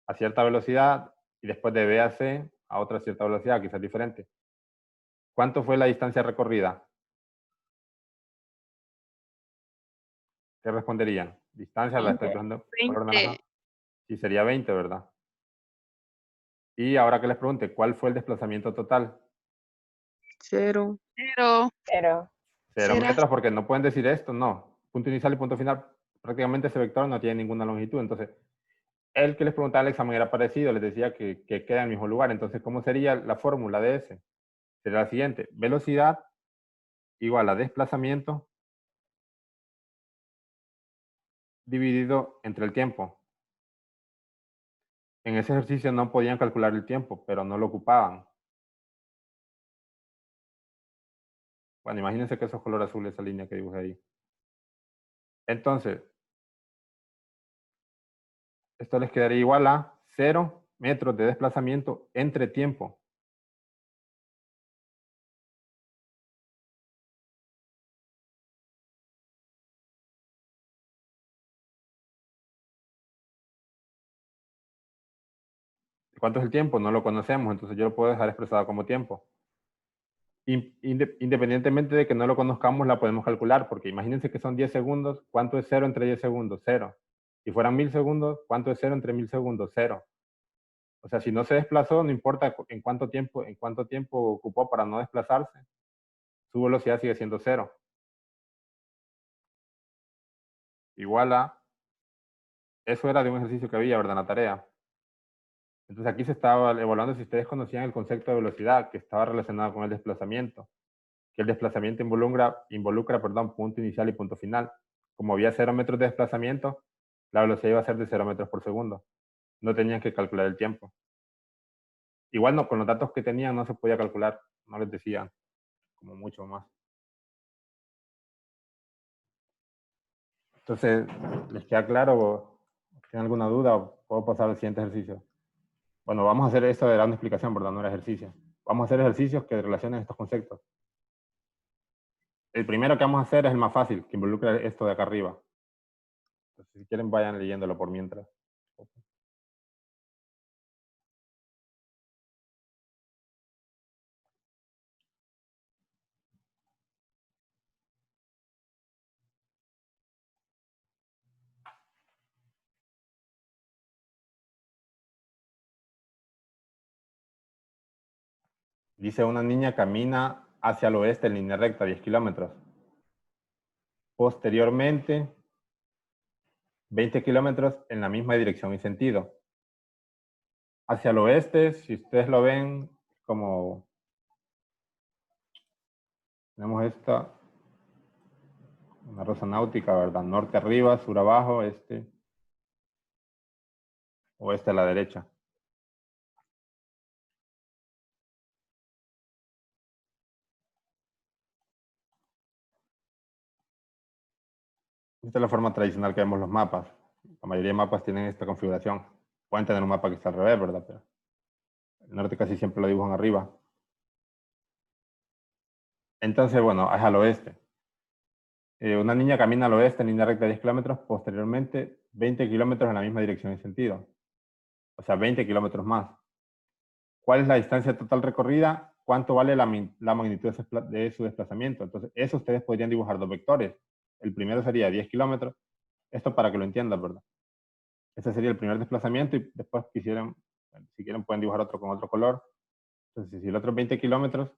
a cierta velocidad y después de B a C a otra cierta velocidad, quizás diferente. ¿Cuánto fue la distancia recorrida? ¿Qué responderían? Distancia la estoy dando color naranja. Sí, sería 20, ¿verdad? Y ahora que les pregunte, ¿cuál fue el desplazamiento total? 0. 0. Pero 0 ¿Será? metros, porque no pueden decir esto, no. Punto inicial y punto final, prácticamente ese vector no tiene ninguna longitud. Entonces, el que les preguntaba el examen era parecido, les decía que queda en el mismo lugar. Entonces, ¿cómo sería la fórmula de ese? Sería la siguiente: velocidad igual a desplazamiento dividido entre el tiempo. En ese ejercicio no podían calcular el tiempo, pero no lo ocupaban. Bueno, imagínense que eso es color azul, esa línea que dibujé ahí. Entonces, esto les quedaría igual a 0 metros de desplazamiento entre tiempo. ¿Cuánto es el tiempo? No lo conocemos, entonces yo lo puedo dejar expresado como tiempo. Independientemente de que no lo conozcamos, la podemos calcular, porque imagínense que son 10 segundos, ¿cuánto es 0 entre 10 segundos? 0. Si fueran 1000 segundos, ¿cuánto es 0 entre 1000 segundos? 0. O sea, si no se desplazó, no importa en cuánto tiempo ocupó para no desplazarse, su velocidad sigue siendo 0. Igual a, eso era de un ejercicio que había, ¿verdad? En la tarea. Entonces aquí se estaba evaluando si ustedes conocían el concepto de velocidad, que estaba relacionado con el desplazamiento. Que el desplazamiento involucra punto inicial y punto final. Como había 0 metros de desplazamiento, la velocidad iba a ser de 0 metros por segundo. No tenían que calcular el tiempo. Igual no, con los datos que tenían no se podía calcular, no les decían como mucho más. Entonces, ¿les queda claro? ¿Tienen alguna duda? ¿Puedo pasar al siguiente ejercicio? Bueno, vamos a hacer esto de dar una explicación, ¿verdad? No era ejercicio. Vamos a hacer ejercicios que relacionen estos conceptos. El primero que vamos a hacer es el más fácil, que involucra esto de acá arriba. Entonces, si quieren, vayan leyéndolo por mientras. Dice, una niña camina hacia el oeste en línea recta, 10 kilómetros. Posteriormente, 20 kilómetros en la misma dirección y sentido. Hacia el oeste, si ustedes lo ven, como tenemos esta, una rosa náutica, ¿verdad? Norte arriba, sur abajo, este, oeste a la derecha. Esta es la forma tradicional que vemos los mapas. La mayoría de mapas tienen esta configuración. Pueden tener un mapa que está al revés, ¿verdad? Pero el norte casi siempre lo dibujan arriba. Entonces, bueno, es al oeste. Una niña camina al oeste en línea recta 10 kilómetros, posteriormente 20 kilómetros en la misma dirección y sentido. O sea, 20 kilómetros más. ¿Cuál es la distancia total recorrida? ¿Cuánto vale la magnitud de su desplazamiento? Entonces, eso ustedes podrían dibujar dos vectores. El primero sería 10 kilómetros. Esto para que lo entiendan, ¿verdad? Ese sería el primer desplazamiento y después si quieren pueden dibujar otro con otro color. Entonces, si el otro es 20 kilómetros,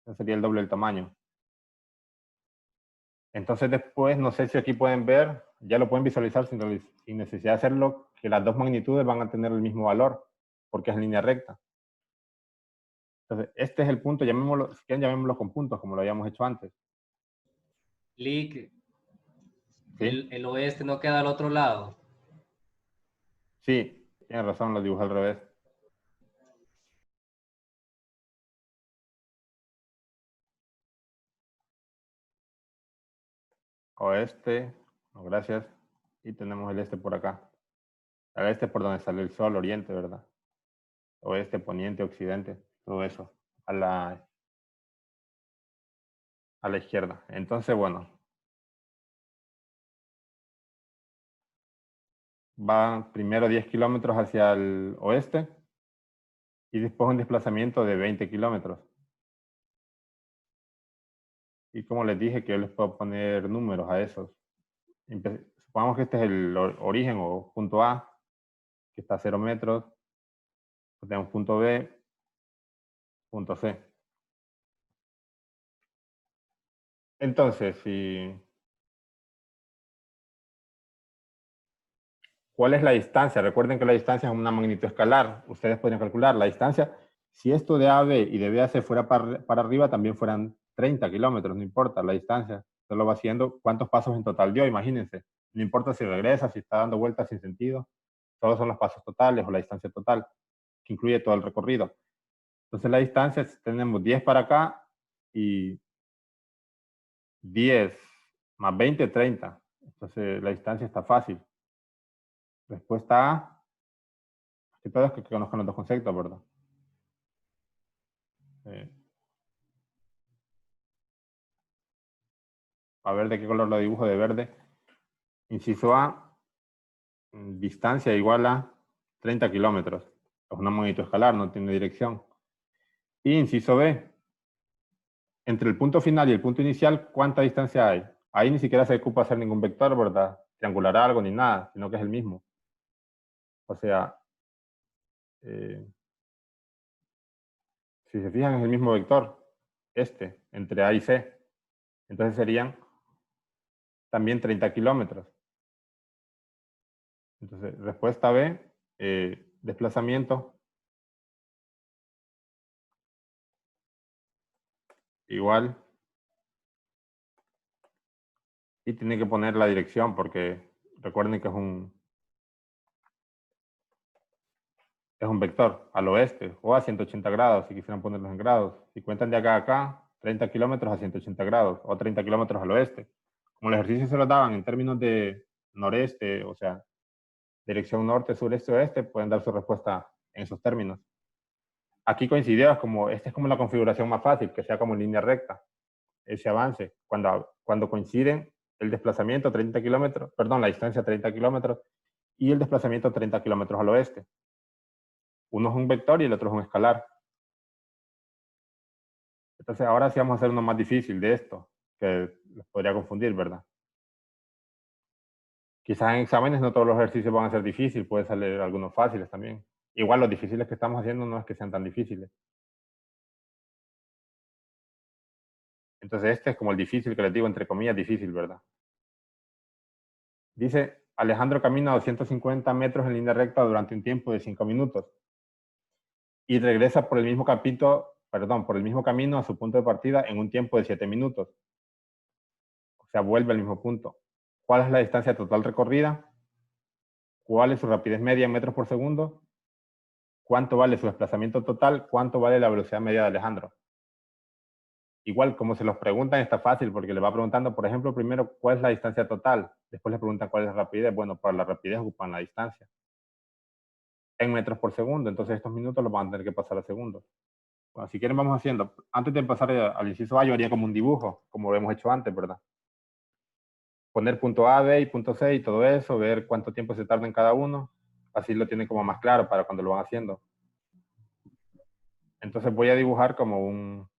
ese sería el doble del tamaño. Entonces después, no sé si aquí pueden ver, ya lo pueden visualizar sin necesidad de hacerlo, que las dos magnitudes van a tener el mismo valor. porque es en línea recta. Entonces, este es el punto, llamémoslo, si quieren llamémoslo con puntos, como lo habíamos hecho antes. Lick, ¿Sí? el oeste no queda al otro lado. Sí, tiene razón, lo dibujé al revés. Oeste, no, gracias. Y tenemos el este por acá. El este por donde sale el sol, oriente, ¿verdad? Oeste, poniente, occidente, todo eso. A la izquierda. Entonces, bueno. Va primero 10 kilómetros hacia el oeste y después un desplazamiento de 20 kilómetros. Y como les dije que yo les puedo poner números a esos. Supongamos que este es el origen o punto A, que está a 0 metros. Tenemos punto B, punto C. Entonces, ¿cuál es la distancia? Recuerden que la distancia es una magnitud escalar. Ustedes pueden calcular la distancia. Si esto de AB y de BAC fuera para arriba, también fueran 30 kilómetros, no importa la distancia. Solo va haciendo cuántos pasos en total dio, imagínense. No importa si regresa, si está dando vueltas sin sentido. Todos son los pasos totales o la distancia total, que incluye todo el recorrido. Entonces la distancia, tenemos 10 para acá y 10 más 20, 30. Entonces la distancia está fácil. Respuesta A. Que todos que conozcan los dos conceptos, ¿verdad? A ver de qué color lo dibujo de verde. Inciso A, distancia igual a 30 kilómetros. Es una magnitud escalar, no tiene dirección. Y inciso B, entre el punto final y el punto inicial, ¿cuánta distancia hay? Ahí ni siquiera se ocupa hacer ningún vector, ¿verdad? Triangular algo ni nada, sino que es el mismo. O sea, si se fijan es el mismo vector, entre A y C. Entonces serían también 30 kilómetros. Entonces, respuesta B, desplazamiento igual. Y tiene que poner la dirección porque recuerden que es un vector al oeste o a 180 grados si quisieran ponerlos en grados. Si cuentan de acá a acá, 30 kilómetros a 180 grados o 30 kilómetros al oeste. Como el ejercicio se lo daban en términos de noreste, o sea, dirección norte, sureste, oeste, pueden dar su respuesta en esos términos. Aquí coincidió, esta es como la configuración más fácil, que sea como en línea recta, ese avance. Cuando coinciden el desplazamiento 30 kilómetros, perdón, la distancia 30 kilómetros y el desplazamiento 30 kilómetros al oeste. Uno es un vector y el otro es un escalar. Entonces ahora sí vamos a hacer uno más difícil de esto, que los podría confundir, ¿verdad? Quizás en exámenes no todos los ejercicios van a ser difíciles, puede salir algunos fáciles también. Igual los difíciles que estamos haciendo no es que sean tan difíciles. Entonces este es como el difícil que les digo, entre comillas, difícil, ¿verdad? Dice, Alejandro camina 250 metros en línea recta durante un tiempo de 5 minutos y regresa por el mismo camino a su punto de partida en un tiempo de 7 minutos. O sea, vuelve al mismo punto. ¿Cuál es la distancia total recorrida? ¿Cuál es su rapidez media en metros por segundo? ¿Cuánto vale su desplazamiento total? ¿Cuánto vale la velocidad media de Alejandro? Igual, como se los preguntan, está fácil porque le va preguntando, por ejemplo, primero, ¿cuál es la distancia total? Después le preguntan cuál es la rapidez. Bueno, para la rapidez ocupan la distancia en metros por segundo. Entonces estos minutos los van a tener que pasar a segundos. Bueno, si quieren vamos haciendo. Antes de pasar al inciso A, yo haría como un dibujo, como lo hemos hecho antes, ¿verdad? Poner punto A, B y punto C y todo eso, ver cuánto tiempo se tarda en cada uno. Así lo tienen como más claro para cuando lo van haciendo. Entonces voy a dibujar como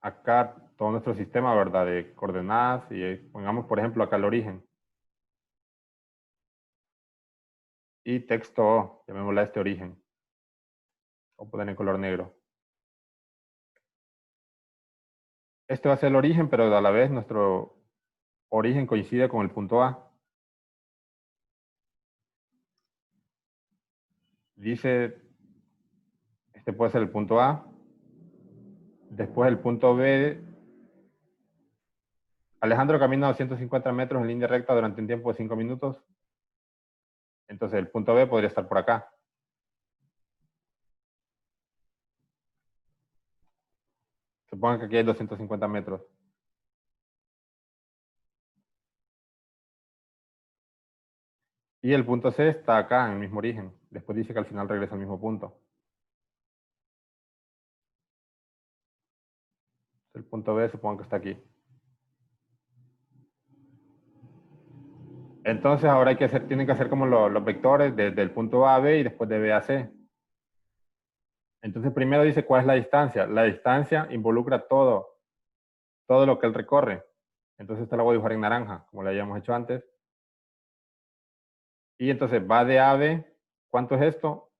acá todo nuestro sistema, ¿verdad? De coordenadas y pongamos, por ejemplo, acá el origen. Y texto O, llamémosle a este origen. Voy a poner en color negro. Este va a ser el origen, pero a la vez nuestro origen coincide con el punto A. dice, este puede ser el punto A. Después el punto B. Alejandro camina 250 metros en línea recta durante un tiempo de 5 minutos. Entonces el punto B podría estar por acá. Supongan que aquí hay 250 metros. Y el punto C está acá, en el mismo origen. Después dice que al final regresa al mismo punto. El punto B supongo que está aquí. Entonces ahora tienen que hacer como los vectores desde el punto A a B y después de B a C. Entonces primero dice cuál es la distancia. La distancia involucra todo lo que él recorre. Entonces esta la voy a dibujar en naranja, como la habíamos hecho antes. Y entonces va de A a B. ¿Cuánto es esto?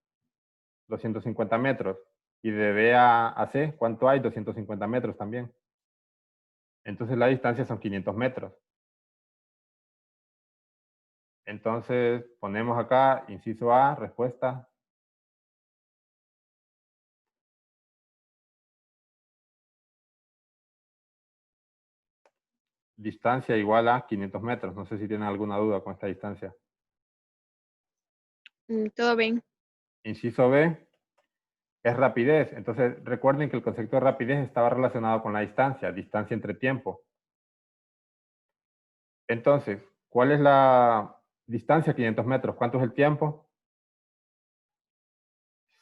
250 metros. Y de B a C, ¿cuánto hay? 250 metros también. Entonces la distancia son 500 metros. Entonces ponemos acá, inciso A, respuesta. Distancia igual a 500 metros. No sé si tienen alguna duda con esta distancia. Todo bien. Inciso B es rapidez. Entonces recuerden que el concepto de rapidez estaba relacionado con la distancia entre tiempo. Entonces, ¿cuál es la distancia? 500 metros. ¿Cuánto es el tiempo?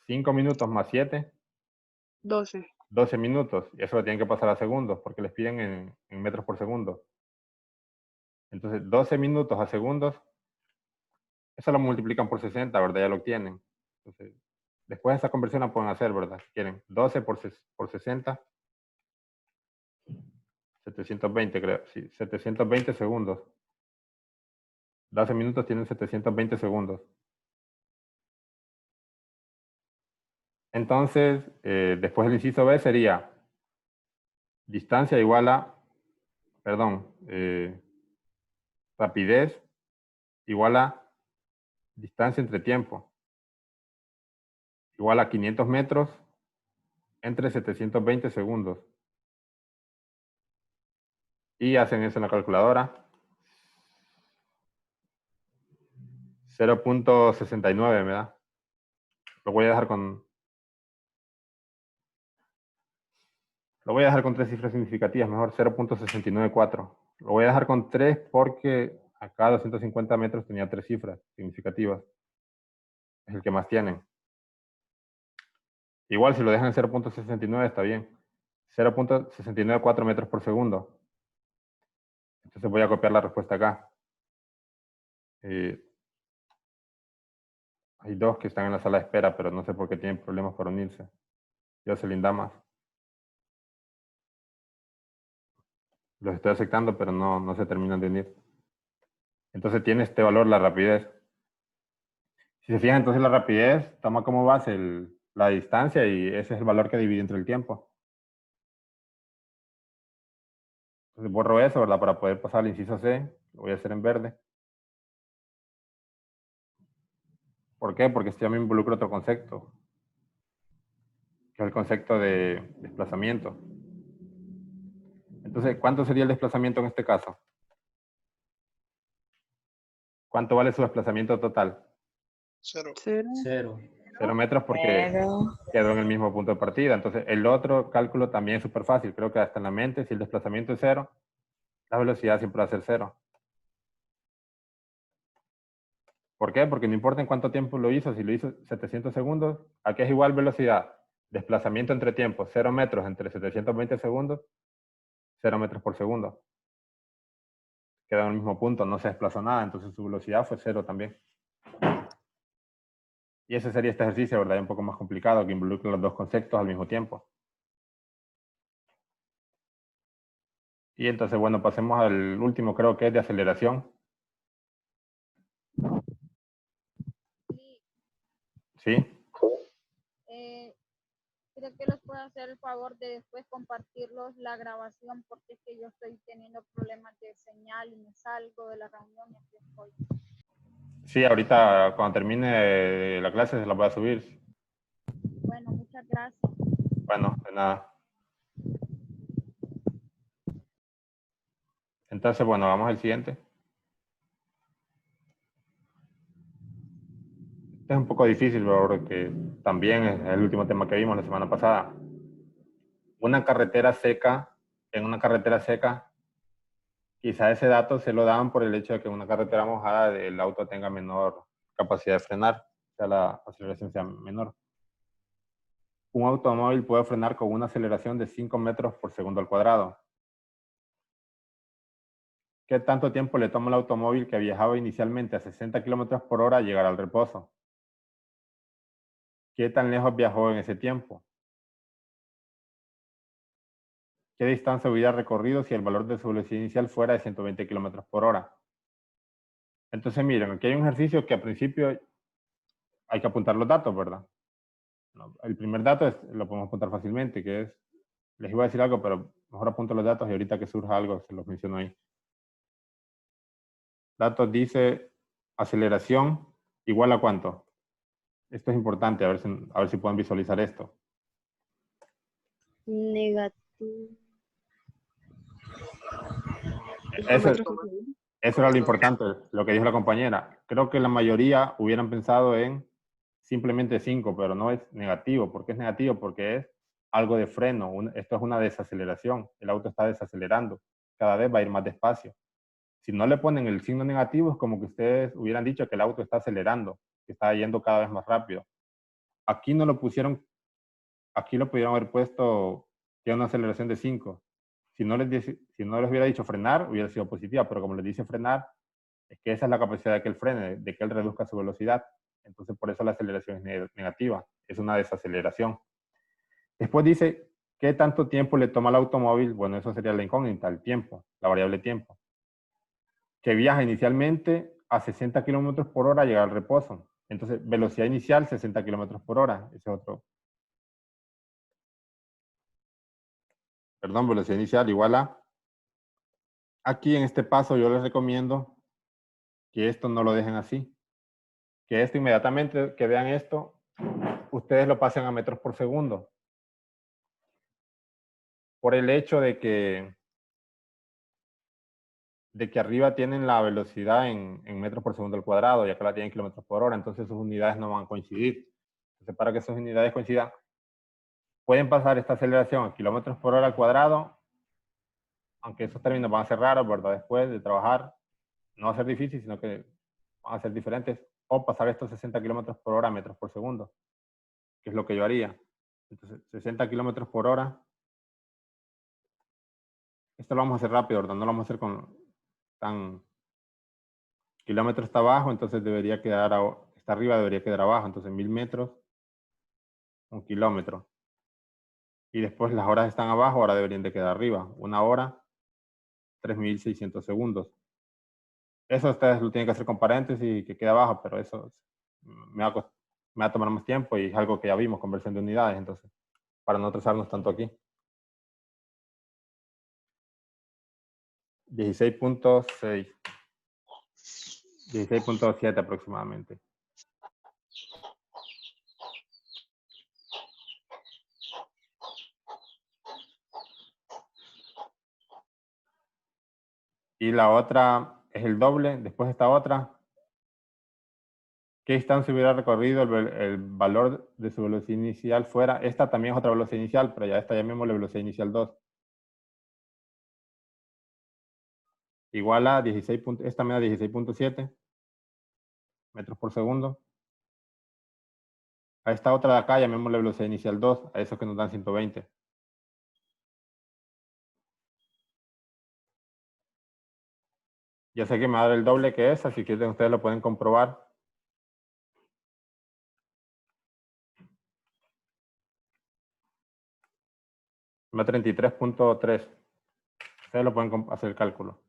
5 minutos más 7. 12. 12 minutos. Y eso lo tienen que pasar a segundos porque les piden en metros por segundo. Entonces, 12 minutos a segundos. Eso lo multiplican por 60, ¿verdad? Ya lo tienen. Entonces, después esa conversión la pueden hacer, ¿verdad? Si quieren. 12 por 60. 720, creo. Sí, 720 segundos. 12 minutos tienen 720 segundos. Entonces, después el inciso B sería distancia igual a, rapidez igual a distancia entre tiempo. Igual a 500 metros entre 720 segundos. Y hacen eso en la calculadora. 0.69 me da. Lo voy a dejar con 3 cifras significativas, mejor 0.694. Lo voy a dejar con 3 porque acá 250 metros tenía 3 cifras significativas. Es el que más tienen. Igual si lo dejan en 0.69 está bien. 0.694 metros por segundo. Entonces voy a copiar la respuesta acá. Hay 2 que están en la sala de espera, pero no sé por qué tienen problemas para unirse. Jocelyn Damas. Los estoy aceptando, pero no se terminan de unir. Entonces tiene este valor la rapidez. Si se fijan, entonces la rapidez toma como base la distancia y ese es el valor que divide entre el tiempo. Entonces borro eso, ¿verdad? Para poder pasar al inciso C. Lo voy a hacer en verde. ¿Por qué? Porque esto ya me involucra otro concepto, que es el concepto de desplazamiento. Entonces, ¿cuánto sería el desplazamiento en este caso? ¿Cuánto vale su desplazamiento total? 0. 0. 0 metros porque quedó en el mismo punto de partida. Entonces, el otro cálculo también es súper fácil. Creo que hasta en la mente, si el desplazamiento es 0, la velocidad siempre va a ser 0. ¿Por qué? Porque no importa en cuánto tiempo lo hizo, si lo hizo 700 segundos, aquí es igual velocidad. Desplazamiento entre tiempo, 0 metros entre 720 segundos, 0 metros por segundo. Queda en el mismo punto, no se desplazó nada, entonces su velocidad fue 0 también. Y ese sería este ejercicio, ¿verdad? Un poco más complicado, que involucra los dos conceptos al mismo tiempo. Y entonces, bueno, pasemos al último, creo que es de aceleración. ¿Sí? Creo que les puedo hacer el favor de después compartirlos la grabación porque es que yo estoy teniendo problemas de señal y me salgo de la reunión y aquí estoy. Sí, ahorita cuando termine la clase se la voy a subir. Bueno, muchas gracias. Bueno, de nada. Entonces, bueno, vamos al siguiente. Este es un poco difícil, porque también es el último tema que vimos la semana pasada. Una carretera seca, en una carretera seca, quizá ese dato se lo dan por el hecho de que en una carretera mojada el auto tenga menor capacidad de frenar, o sea, la aceleración sea menor. Un automóvil puede frenar con una aceleración de 5 metros por segundo al cuadrado. ¿Qué tanto tiempo le toma al automóvil que viajaba inicialmente a 60 kilómetros por hora llegar al reposo? ¿Qué tan lejos viajó en ese tiempo? ¿Qué distancia hubiera recorrido si el valor de su velocidad inicial fuera de 120 kilómetros por hora? Entonces, miren, aquí hay un ejercicio que al principio hay que apuntar los datos, ¿verdad? El primer dato lo podemos apuntar fácilmente, que es, les iba a decir algo, pero mejor apunto los datos y ahorita que surja algo se los menciono ahí. Datos dice aceleración igual a ¿cuánto? Esto es importante, a ver si pueden visualizar esto. Negativo. Eso era lo importante, lo que dijo la compañera. Creo que la mayoría hubieran pensado en simplemente 5, pero no es negativo. ¿Por qué es negativo? Porque es algo de freno. Esto es una desaceleración. El auto está desacelerando. Cada vez va a ir más despacio. Si no le ponen el signo negativo, es como que ustedes hubieran dicho que el auto está acelerando, que está yendo cada vez más rápido. Aquí no lo pusieron, aquí lo pudieron haber puesto que una aceleración de 5. Si no les hubiera dicho frenar, hubiera sido positiva, pero como les dice frenar, es que esa es la capacidad de que él frene, de que él reduzca su velocidad. Entonces, por eso la aceleración es negativa, es una desaceleración. Después dice, ¿qué tanto tiempo le toma al automóvil? Bueno, eso sería la incógnita, el tiempo, la variable tiempo. Que viaja inicialmente a 60 kilómetros por hora a llegar al reposo. Entonces, velocidad inicial 60 kilómetros por hora. Ese es otro. Perdón, velocidad inicial igual a. Aquí en este paso yo les recomiendo que esto no lo dejen así. Que esto inmediatamente, que vean esto, ustedes lo pasen a metros por segundo. Por el hecho de que arriba tienen la velocidad en metros por segundo al cuadrado y acá la tienen en kilómetros por hora, entonces sus unidades no van a coincidir. Entonces, para que sus unidades coincidan, pueden pasar esta aceleración a kilómetros por hora al cuadrado, aunque esos términos van a ser raros, ¿verdad? Después de trabajar, no va a ser difícil, sino que van a ser diferentes, o pasar estos 60 kilómetros por hora a metros por segundo, que es lo que yo haría. Entonces, 60 kilómetros por hora. Esto lo vamos a hacer rápido, ¿verdad? No lo vamos a hacer con tan... Kilómetro está abajo, entonces debería quedar, está arriba, debería quedar abajo. Entonces 1000 metros, 1 kilómetro. Y después las horas están abajo, ahora deberían de quedar arriba. 1 hora, 3600 segundos. Eso ustedes lo tienen que hacer con paréntesis y que quede abajo, pero eso me va a tomar más tiempo y es algo que ya vimos, conversión de unidades, entonces, para no atrasarnos tanto aquí. 16.6. 16.7 aproximadamente. Y la otra es el doble, después esta otra. ¿Qué distancia hubiera recorrido el valor de su velocidad inicial fuera? Esta también es otra velocidad inicial, pero ya esta llamémosle velocidad inicial 2. Igual a 16. Esta me da 16.7 metros por segundo. A esta otra de acá llamémosle velocidad inicial 2, a esos que nos dan 120. Ya sé que me va a dar el doble que esa, si quieren ustedes lo pueden comprobar. Me da 33.3. Ustedes lo pueden hacer el cálculo.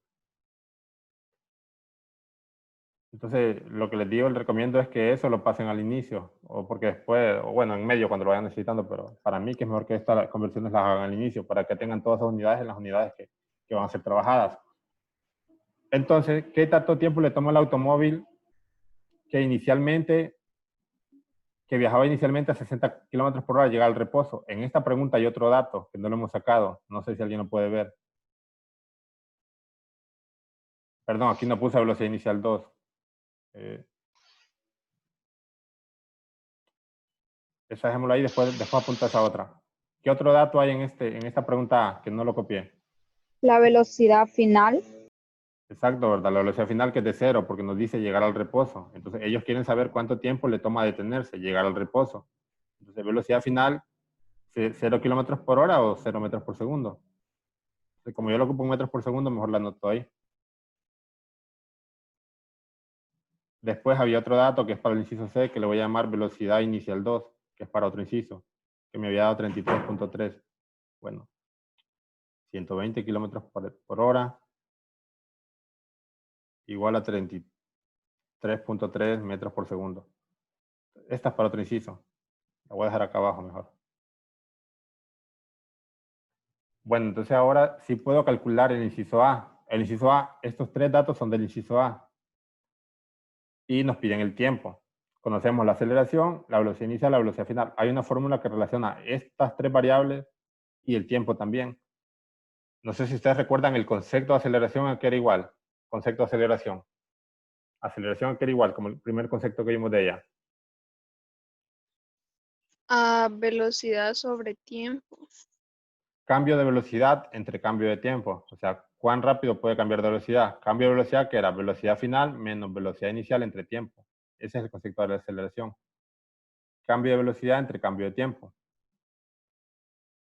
Entonces, lo que les digo, les recomiendo es que eso lo pasen al inicio, o porque después, o bueno, en medio cuando lo vayan necesitando, pero para mí que es mejor que estas conversiones las hagan al inicio, para que tengan todas esas unidades en las unidades que van a ser trabajadas. Entonces, ¿qué tanto tiempo le toma el automóvil que viajaba inicialmente a 60 kilómetros por hora al llegar al reposo. En esta pregunta hay otro dato que no lo hemos sacado. No sé si alguien lo puede ver. Perdón, aquí no puse velocidad inicial 2. Esa dejémoslo ahí, después apunta esa otra. ¿Qué otro dato hay en esta pregunta A que no lo copié? La velocidad final. Exacto, ¿verdad? La velocidad final que es de 0, porque nos dice llegar al reposo. Entonces, ellos quieren saber cuánto tiempo le toma detenerse, llegar al reposo. Entonces, velocidad final, 0 kilómetros por hora o 0 metros por segundo. Entonces, como yo lo ocupo en metros por segundo, mejor la anoto ahí. Después había otro dato que es para el inciso C, que le voy a llamar velocidad inicial 2, que es para otro inciso, que me había dado 33.3. Bueno, 120 kilómetros por hora igual a 33.3 metros por segundo. Esta es para otro inciso. La voy a dejar acá abajo mejor. Bueno, entonces ahora sí puedo calcular el inciso A. El inciso A, estos tres datos son del inciso A. Y nos piden el tiempo. Conocemos la aceleración, la velocidad inicial, la velocidad final. Hay una fórmula que relaciona estas tres variables y el tiempo también. No sé si ustedes recuerdan el concepto de aceleración que era igual. Concepto de aceleración. Aceleración que era igual, como el primer concepto que vimos de ella. A velocidad sobre tiempo. Cambio de velocidad entre cambio de tiempo. O sea, ¿cuán rápido puede cambiar de velocidad? Cambio de velocidad que era velocidad final menos velocidad inicial entre tiempo. Ese es el concepto de la aceleración. Cambio de velocidad entre cambio de tiempo.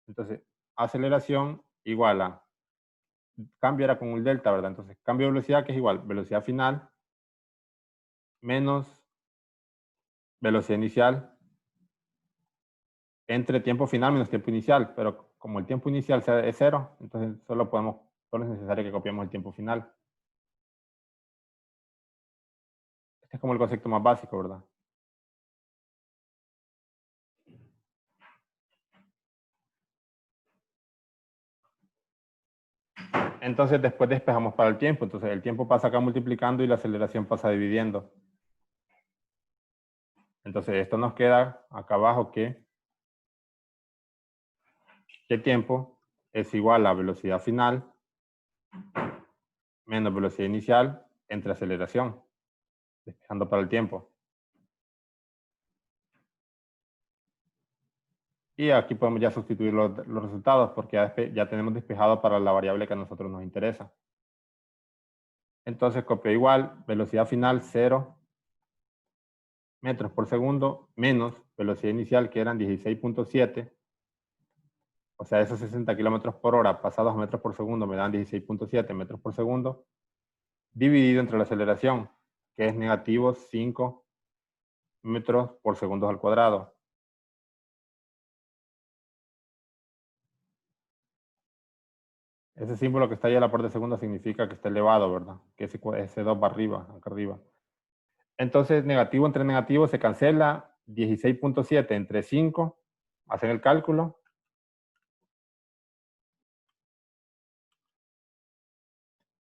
Entonces, aceleración igual a... Cambio era con un delta, ¿verdad? Entonces, cambio de velocidad que es igual velocidad final menos velocidad inicial entre tiempo final menos tiempo inicial. Pero como el tiempo inicial es 0, entonces solo es necesario que copiemos el tiempo final. Este es como el concepto más básico, ¿verdad? Entonces después despejamos para el tiempo. Entonces el tiempo pasa acá multiplicando y la aceleración pasa dividiendo. Entonces esto nos queda acá abajo que tiempo es igual a velocidad final menos velocidad inicial entre aceleración. Despejando para el tiempo. Y aquí podemos ya sustituir los resultados porque ya tenemos despejado para la variable que a nosotros nos interesa. Entonces copio igual, velocidad final 0 metros por segundo menos velocidad inicial que eran 16.7. O sea, esos 60 kilómetros por hora pasados a metros por segundo me dan 16.7 metros por segundo dividido entre la aceleración, que es negativo 5 metros por segundo al cuadrado. Ese símbolo que está ahí a la parte de segundo significa que está elevado, ¿verdad? Que ese 2 va arriba, acá arriba. Entonces, negativo entre negativo se cancela. 16.7 entre 5. Hacen el cálculo.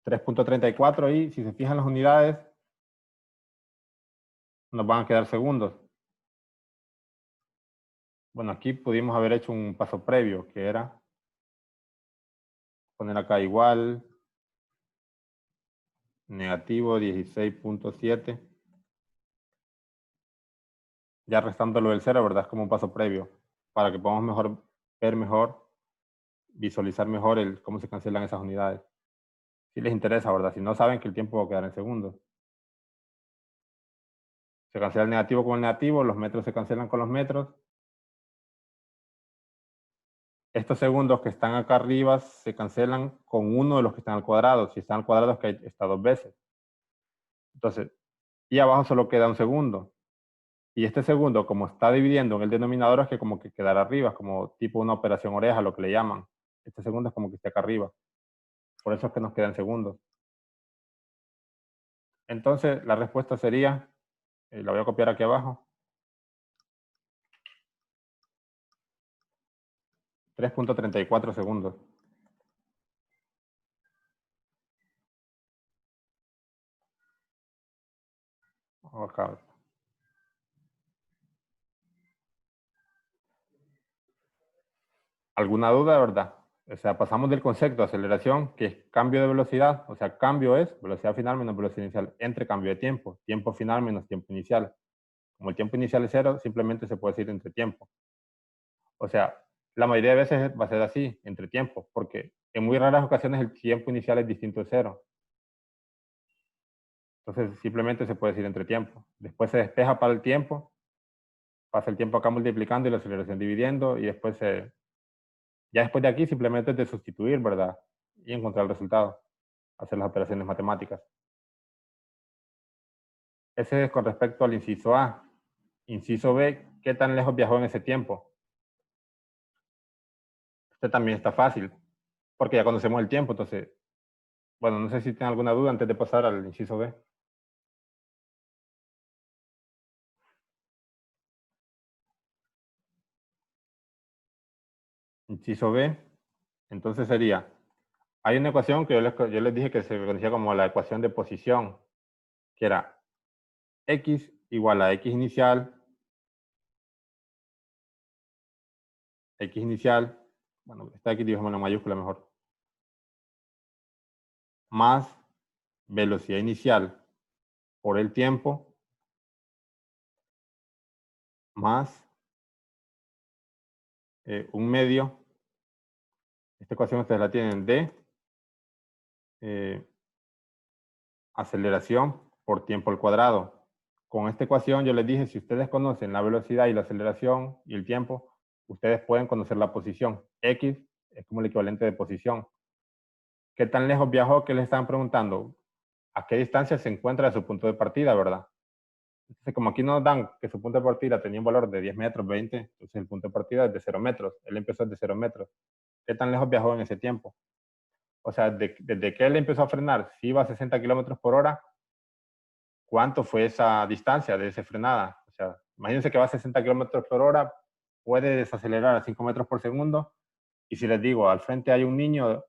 3.34 y si se fijan las unidades, nos van a quedar segundos. Bueno, aquí pudimos haber hecho un paso previo, que era poner acá igual, negativo 16.7. Ya restándolo del 0, ¿verdad? Es como un paso previo, para que podamos ver mejor, visualizar mejor cómo se cancelan esas unidades. Si les interesa, ¿verdad? Si no saben que el tiempo va a quedar en segundos. Se cancela el negativo con el negativo, los metros se cancelan con los metros. Estos segundos que están acá arriba se cancelan con uno de los que están al cuadrado. Si están al cuadrado es que está 2 veces. Entonces, y abajo solo queda un segundo. Y este segundo, como está dividiendo en el denominador, es que como que quedará arriba, como tipo una operación oreja, lo que le llaman. Este segundo es como que esté acá arriba. Por eso es que nos quedan segundos. Entonces, la respuesta sería, la voy a copiar aquí abajo, 3.34 segundos. Acá. ¿Alguna duda, verdad? O sea, pasamos del concepto de aceleración, que es cambio de velocidad, o sea, cambio es velocidad final menos velocidad inicial, entre cambio de tiempo, tiempo final menos tiempo inicial. Como el tiempo inicial es 0, simplemente se puede decir entre tiempo. O sea, la mayoría de veces va a ser así, entre tiempo, porque en muy raras ocasiones el tiempo inicial es distinto de 0. Entonces, simplemente se puede decir entre tiempo. Después se despeja para el tiempo, pasa el tiempo acá multiplicando y la aceleración dividiendo, y después ya después de aquí simplemente es de sustituir, ¿verdad? Y encontrar el resultado, hacer las operaciones matemáticas. Ese es con respecto al inciso A. Inciso B, ¿qué tan lejos viajó en ese tiempo? Este también está fácil, porque ya conocemos el tiempo, entonces, bueno, no sé si tienen alguna duda antes de pasar al inciso B. Inciso B, entonces sería, hay una ecuación que yo les dije que se conocía como la ecuación de posición, que era x igual a x inicial, bueno, esta x dibujémosla en mayúscula mejor, más velocidad inicial por el tiempo, más un medio. Esta ecuación ustedes la tienen de aceleración por tiempo al cuadrado. Con esta ecuación yo les dije, si ustedes conocen la velocidad y la aceleración y el tiempo, ustedes pueden conocer la posición. X es como el equivalente de posición. ¿Qué tan lejos viajó? ¿Qué les estaban preguntando? ¿A qué distancia se encuentra de su punto de partida, verdad? Entonces, como aquí nos dan que su punto de partida tenía un valor de 10 metros, 20, entonces el punto de partida es de 0 metros. Él empezó desde 0 metros. ¿Qué tan lejos viajó en ese tiempo? O sea, desde que él empezó a frenar, si iba a 60 kilómetros por hora, ¿cuánto fue esa distancia de esa frenada? O sea, imagínense que va a 60 kilómetros por hora, puede desacelerar a 5 metros por segundo, y si les digo, al frente hay un niño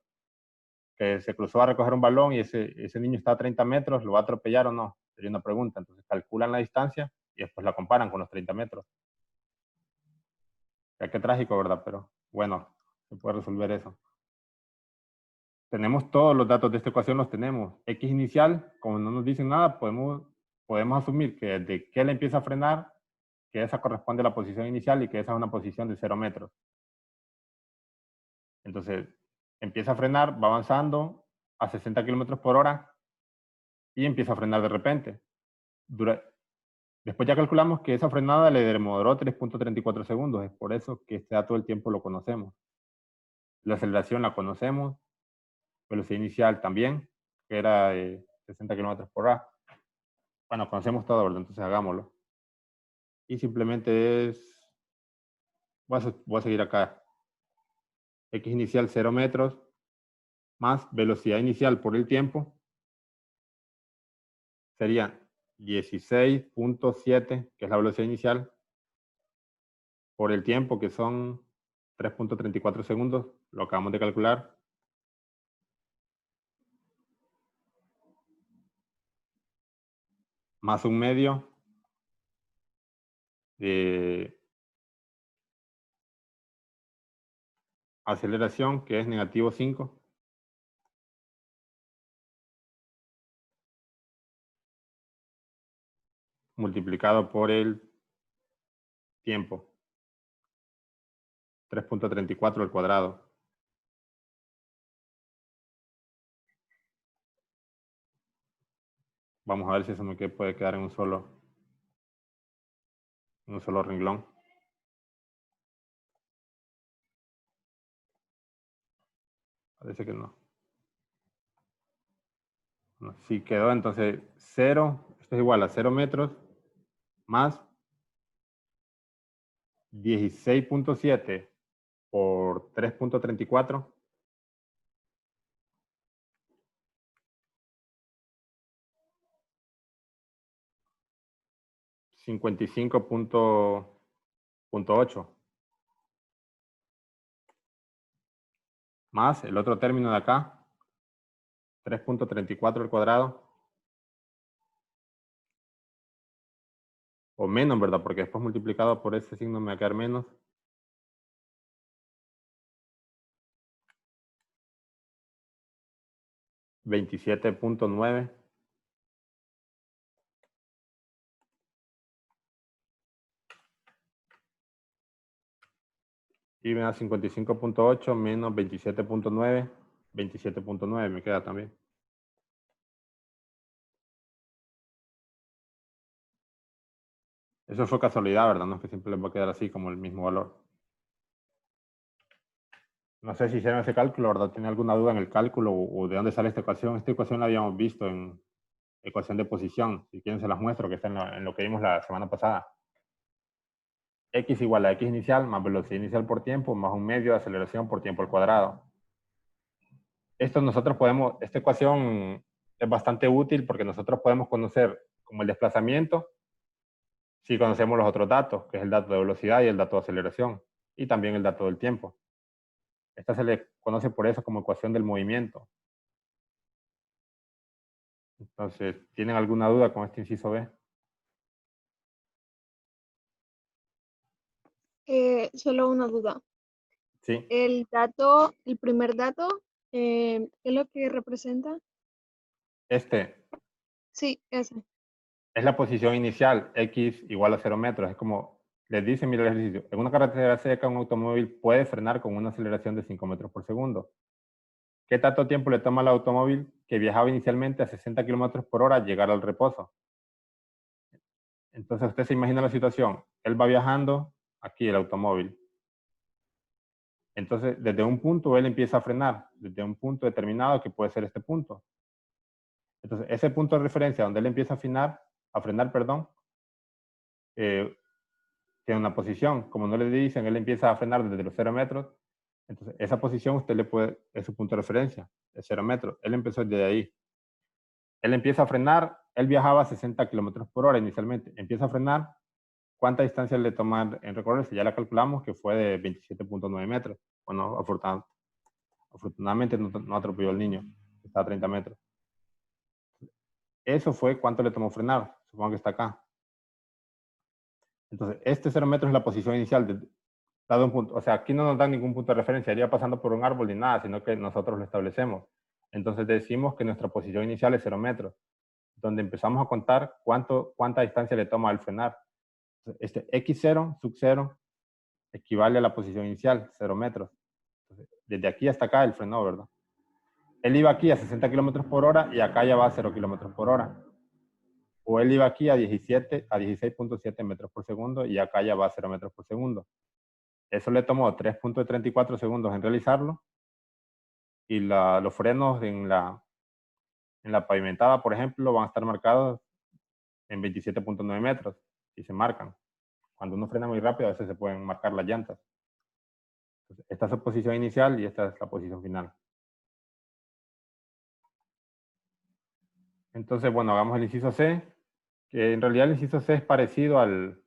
que se cruzó a recoger un balón y ese niño está a 30 metros, ¿lo va a atropellar o no? Sería una pregunta. Entonces calculan la distancia y después la comparan con los 30 metros. Ya qué trágico, ¿verdad? Pero bueno, se puede resolver eso. Tenemos todos los datos de esta ecuación, los tenemos. X inicial, como no nos dicen nada, podemos asumir que desde que él empieza a frenar, que esa corresponde a la posición inicial y que esa es una posición de 0 metros. Entonces, empieza a frenar, va avanzando a 60 kilómetros por hora y empieza a frenar de repente. Después ya calculamos que esa frenada le demoró 3.34 segundos. Es por eso que este dato del tiempo lo conocemos. La aceleración la conocemos. Velocidad inicial también, que era 60 kilómetros por hora. Bueno, conocemos todo, ¿verdad? Entonces hagámoslo. Y simplemente es... Voy a seguir acá. X inicial 0 metros más velocidad inicial por el tiempo sería 16.7, que es la velocidad inicial, por el tiempo, que son 3.34 segundos. Lo acabamos de calcular. Más un medio de aceleración, que es negativo 5. Multiplicado por el tiempo. 3.34 al cuadrado. Vamos a ver si eso me puede quedar en un solo renglón. Parece que no. No, sí quedó, entonces 0, esto es igual a 0 metros más 16.7 por 3.34. 55.8 más el otro término de acá, 3.34 al cuadrado, o menos, ¿verdad? Porque después multiplicado por ese signo me va a quedar menos. $27.9. Y me da 55.8 menos 27.9. 27.9 me queda también. Eso fue casualidad, ¿verdad? No es que siempre les va a quedar así como el mismo valor. No sé si hicieron ese cálculo, ¿verdad? ¿Tiene alguna duda en el cálculo o de dónde sale esta ecuación? Esta ecuación la habíamos visto en ecuación de posición. Si quieren se las muestro, que está en lo que vimos la semana pasada. X igual a X inicial más velocidad inicial por tiempo más un medio de aceleración por tiempo al cuadrado. Esto nosotros podemos, esta ecuación es bastante útil porque nosotros podemos conocer como el desplazamiento si conocemos los otros datos, que es el dato de velocidad y el dato de aceleración, y también el dato del tiempo. Esta se le conoce por eso como ecuación del movimiento. Entonces, ¿tienen alguna duda con este inciso B? Solo una duda. Sí. El primer dato, ¿qué es lo que representa? Sí, ese. Es la posición inicial, X igual a 0 metros. Es como les dice, mira el ejercicio. En una carretera seca, un automóvil puede frenar con una aceleración de 5 metros por segundo. ¿Qué tanto tiempo le toma al automóvil que viajaba inicialmente a 60 kilómetros por hora llegar al reposo? Entonces usted se imagina la situación. Él va viajando, aquí el automóvil. Entonces, desde un punto él empieza a frenar, desde un punto determinado que puede ser este punto. Entonces, ese punto de referencia donde él empieza a frenar, tiene una posición. Como no le dicen, él empieza a frenar desde los 0 metros. Entonces, esa posición usted le puede, es su punto de referencia, es 0 metros. Él empezó desde ahí. Él empieza a frenar, él viajaba a 60 kilómetros por hora inicialmente. Empieza a frenar, ¿cuánta distancia le toma en recorrerse? Ya la calculamos que fue de 27.9 metros. Bueno, afortunadamente no atropelló al niño, está a 30 metros. Eso fue cuánto le tomó frenar, supongo que está acá. Entonces, este 0 metros es la posición inicial, dado un punto. O sea, aquí no nos dan ningún punto de referencia, iría pasando por un árbol ni nada, sino que nosotros lo establecemos. Entonces decimos que nuestra posición inicial es 0 metros, donde empezamos a contar cuánta distancia le toma al frenar. Entonces, este X0 sub 0 equivale a la posición inicial, 0 metros. Entonces, desde aquí hasta acá él frenó, ¿verdad? Él iba aquí a 60 kilómetros por hora y acá ya va a 0 kilómetros por hora. O él iba aquí a 16.7 metros por segundo y acá ya va a 0 metros por segundo. Eso le tomó 3.34 segundos en realizarlo. Y los frenos en la pavimentada, por ejemplo, van a estar marcados en 27.9 metros y se marcan. Cuando uno frena muy rápido, a veces se pueden marcar las llantas. Entonces, esta es la posición inicial y esta es la posición final. Entonces, bueno, hagamos el inciso C, que en realidad el inciso C es parecido al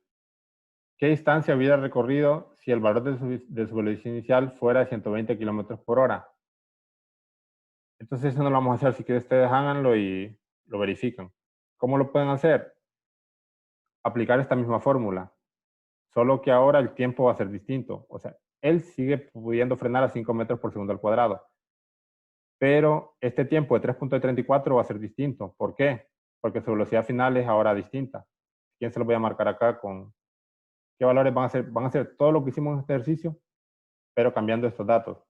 ¿qué distancia hubiera recorrido si el valor de su velocidad inicial fuera de 120 kilómetros por hora? Entonces eso no lo vamos a hacer, si quieren ustedes háganlo y lo verifican. ¿Cómo lo pueden hacer? Aplicar esta misma fórmula, solo que ahora el tiempo va a ser distinto. O sea, él sigue pudiendo frenar a 5 metros por segundo al cuadrado, pero este tiempo de 3.34 va a ser distinto. ¿Por qué? Porque su velocidad final es ahora distinta. ¿Quién se lo voy a marcar acá con qué valores van a ser? Van a ser todo lo que hicimos en este ejercicio, pero cambiando estos datos.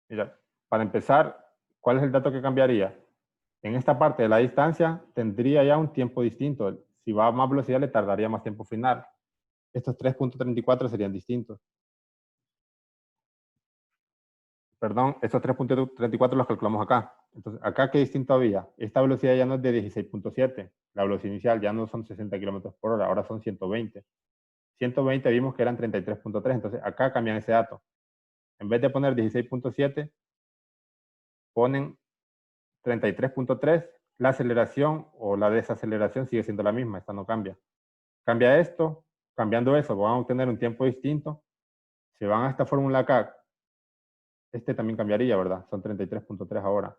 Mira, para empezar, ¿cuál es el dato que cambiaría? En esta parte de la distancia tendría ya un tiempo distinto. Si va a más velocidad le tardaría más tiempo frenar. Estos 3.34 serían distintos. Perdón, estos 3.34 los calculamos acá. Entonces, acá ¿qué distinto había? Esta velocidad ya no es de 16.7. La velocidad inicial ya no son 60 kilómetros por hora, ahora son 120. 120 vimos que eran 33.3, entonces acá cambian ese dato. En vez de poner 16.7, ponen 33.3, la aceleración o la desaceleración sigue siendo la misma, esta no cambia. Cambia esto, cambiando eso, van a obtener un tiempo distinto. Si van a esta fórmula acá, este también cambiaría, ¿verdad? Son 33.3 ahora.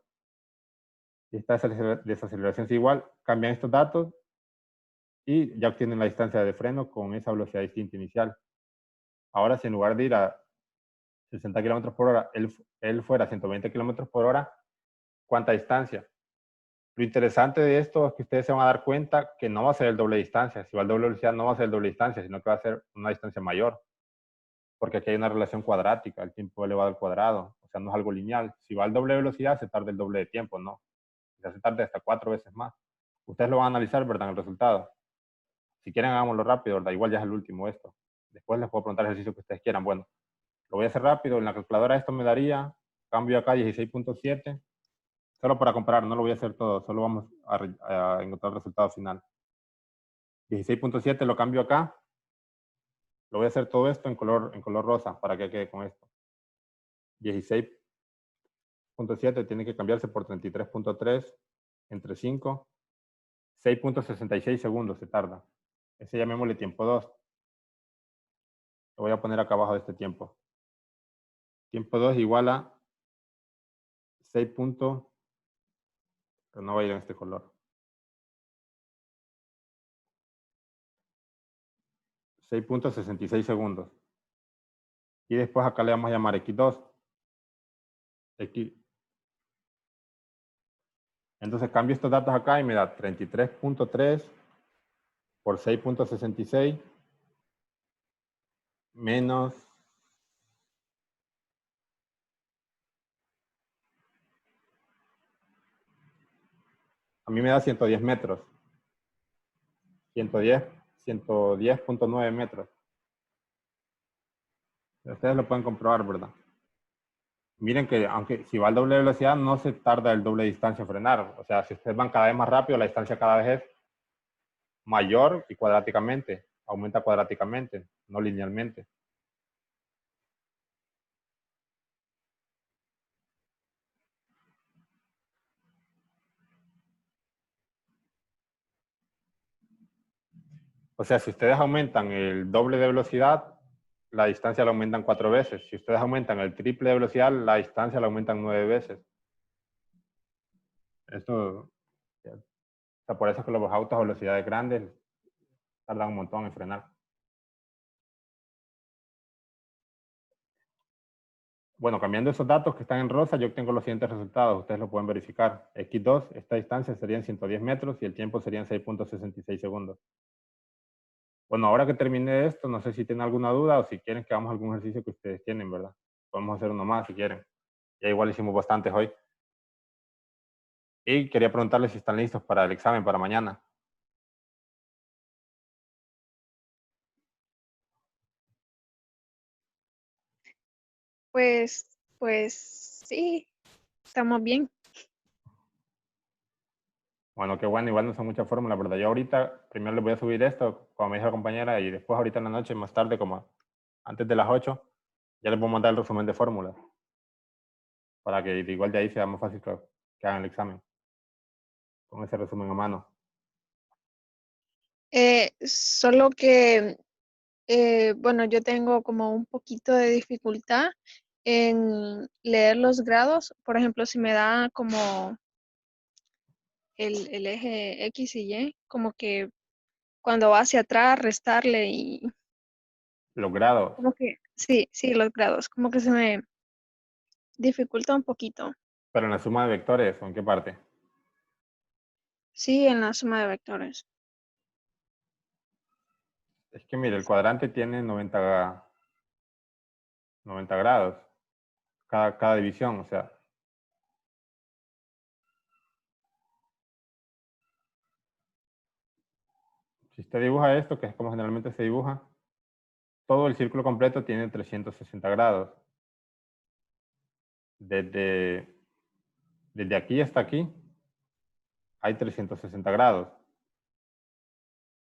Y esta desaceleración es igual. Cambian estos datos y ya obtienen la distancia de freno con esa velocidad distinta inicial. Ahora, si en lugar de ir a 60 kilómetros por hora, él fuera a 120 kilómetros por hora, ¿cuánta distancia? Lo interesante de esto es que ustedes se van a dar cuenta que no va a ser el doble de distancia. Si va al doble velocidad, no va a ser el doble de distancia, sino que va a ser una distancia mayor. Porque aquí hay una relación cuadrática, el tiempo elevado al cuadrado. O sea, no es algo lineal. Si va al doble de velocidad, se tarda el doble de tiempo, ¿no? Se tarda hasta 4 veces más. Ustedes lo van a analizar, ¿verdad? En el resultado. Si quieren, hagámoslo rápido, ¿verdad? Igual ya es el último esto. Después les puedo preguntar el ejercicio que ustedes quieran. Bueno, lo voy a hacer rápido. En la calculadora esto me daría, cambio acá 16.7. Solo para comparar, no lo voy a hacer todo. Solo vamos a encontrar el resultado final. 16.7 lo cambio acá. Lo voy a hacer todo esto en color rosa para que quede con esto. 16.7 tiene que cambiarse por 33.3 entre 5. 6.66 segundos se tarda. Ese llamémosle tiempo 2. Lo voy a poner acá abajo de este tiempo. Tiempo 2 igual a 6. Pero no va a ir en este color. 6.66 segundos. Y después acá le vamos a llamar X2. X. Entonces cambio estos datos acá y me da 33.3 por 6.66 menos a mí me da 110 metros. 110.9 metros. Ustedes lo pueden comprobar, ¿verdad? Miren que aunque si va al doble de velocidad no se tarda el doble de distancia en frenar. O sea, si ustedes van cada vez más rápido, la distancia cada vez es mayor y cuadráticamente. Aumenta cuadráticamente, no linealmente. O sea, si ustedes aumentan el doble de velocidad, la distancia la aumentan 4 veces. Si ustedes aumentan el triple de velocidad, la distancia la aumentan 9 veces. Esto, o sea, por eso es que los autos a velocidades grandes tardan un montón en frenar. Bueno, cambiando esos datos que están en rosa, yo obtengo los siguientes resultados. Ustedes lo pueden verificar. X2, esta distancia sería en 110 metros y el tiempo sería en 6.66 segundos. Bueno, ahora que terminé esto, no sé si tienen alguna duda o si quieren que hagamos algún ejercicio que ustedes tienen, ¿verdad? Podemos hacer uno más si quieren. Ya igual hicimos bastantes hoy. Y quería preguntarles si están listos para el examen para mañana. Pues sí, estamos bien. Bueno, qué bueno, igual no son muchas fórmulas, ¿verdad? Yo ahorita primero les voy a subir esto, como me dijo la compañera, y después ahorita en la noche, más tarde, como antes de las 8, ya les voy a mandar el resumen de fórmulas. Para que igual de ahí sea más fácil que hagan el examen. Con ese resumen a mano. Solo que, bueno, yo tengo como un poquito de dificultad en leer los grados. Por ejemplo, si me da como el eje X y Y, como que cuando va hacia atrás, restarle y Los grados. como que, sí, los grados, como que se me dificulta un poquito. Pero en la suma de vectores, ¿o en qué parte? Sí, en la suma de vectores. Es que mire, el cuadrante tiene 90 grados. Cada división, o sea. Si usted dibuja esto, que es como generalmente se dibuja, todo el círculo completo tiene 360 grados. Desde aquí hasta aquí hay 360 grados.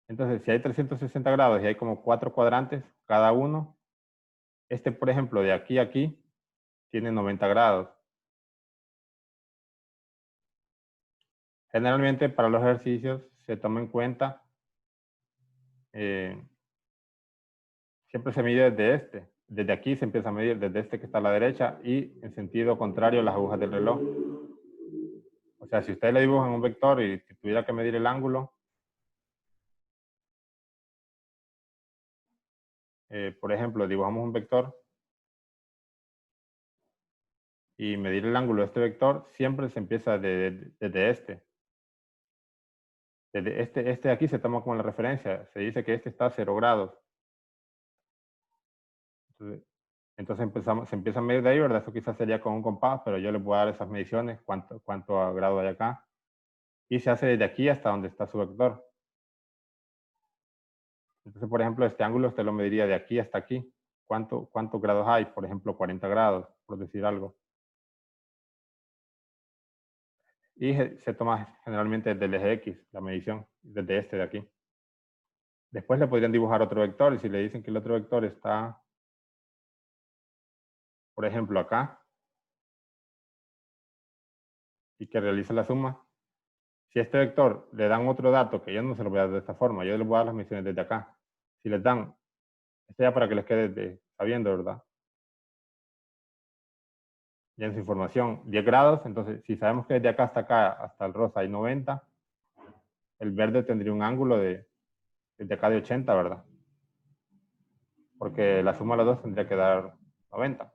Entonces, si hay 360 grados y hay como 4 cuadrantes, cada uno, este, por ejemplo, de aquí a aquí, tiene 90 grados. Generalmente, para los ejercicios, se toma en cuenta, siempre se mide desde este. Desde aquí se empieza a medir, desde este que está a la derecha, y en sentido contrario las agujas del reloj. O sea, si ustedes le dibujan un vector y si tuviera que medir el ángulo, por ejemplo, dibujamos un vector y medir el ángulo de este vector, siempre se empieza desde este. Desde este de aquí se toma como la referencia. Se dice que este está a 0 grados. Entonces se empieza a medir de ahí, ¿verdad? Eso quizás sería con un compás, pero yo les voy a dar esas mediciones, cuánto grado hay acá. Y se hace desde aquí hasta donde está su vector. Entonces, por ejemplo, este ángulo usted lo mediría de aquí hasta aquí. ¿Cuántos grados hay? Por ejemplo, 40 grados, por decir algo. Y se toma generalmente desde el eje X, la medición, desde este de aquí. Después le podrían dibujar otro vector, y si le dicen que el otro vector está, por ejemplo, acá, y que realice la suma, si a este vector le dan otro dato, que yo no se lo voy a dar de esta forma, yo les voy a dar las mediciones desde acá. Si les dan, esto ya para que les quede sabiendo, ¿verdad? Ya en su información, 10 grados, entonces si sabemos que desde acá hasta acá, hasta el rosa hay 90, el verde tendría un ángulo desde acá de 80, ¿verdad? Porque la suma de los dos tendría que dar 90.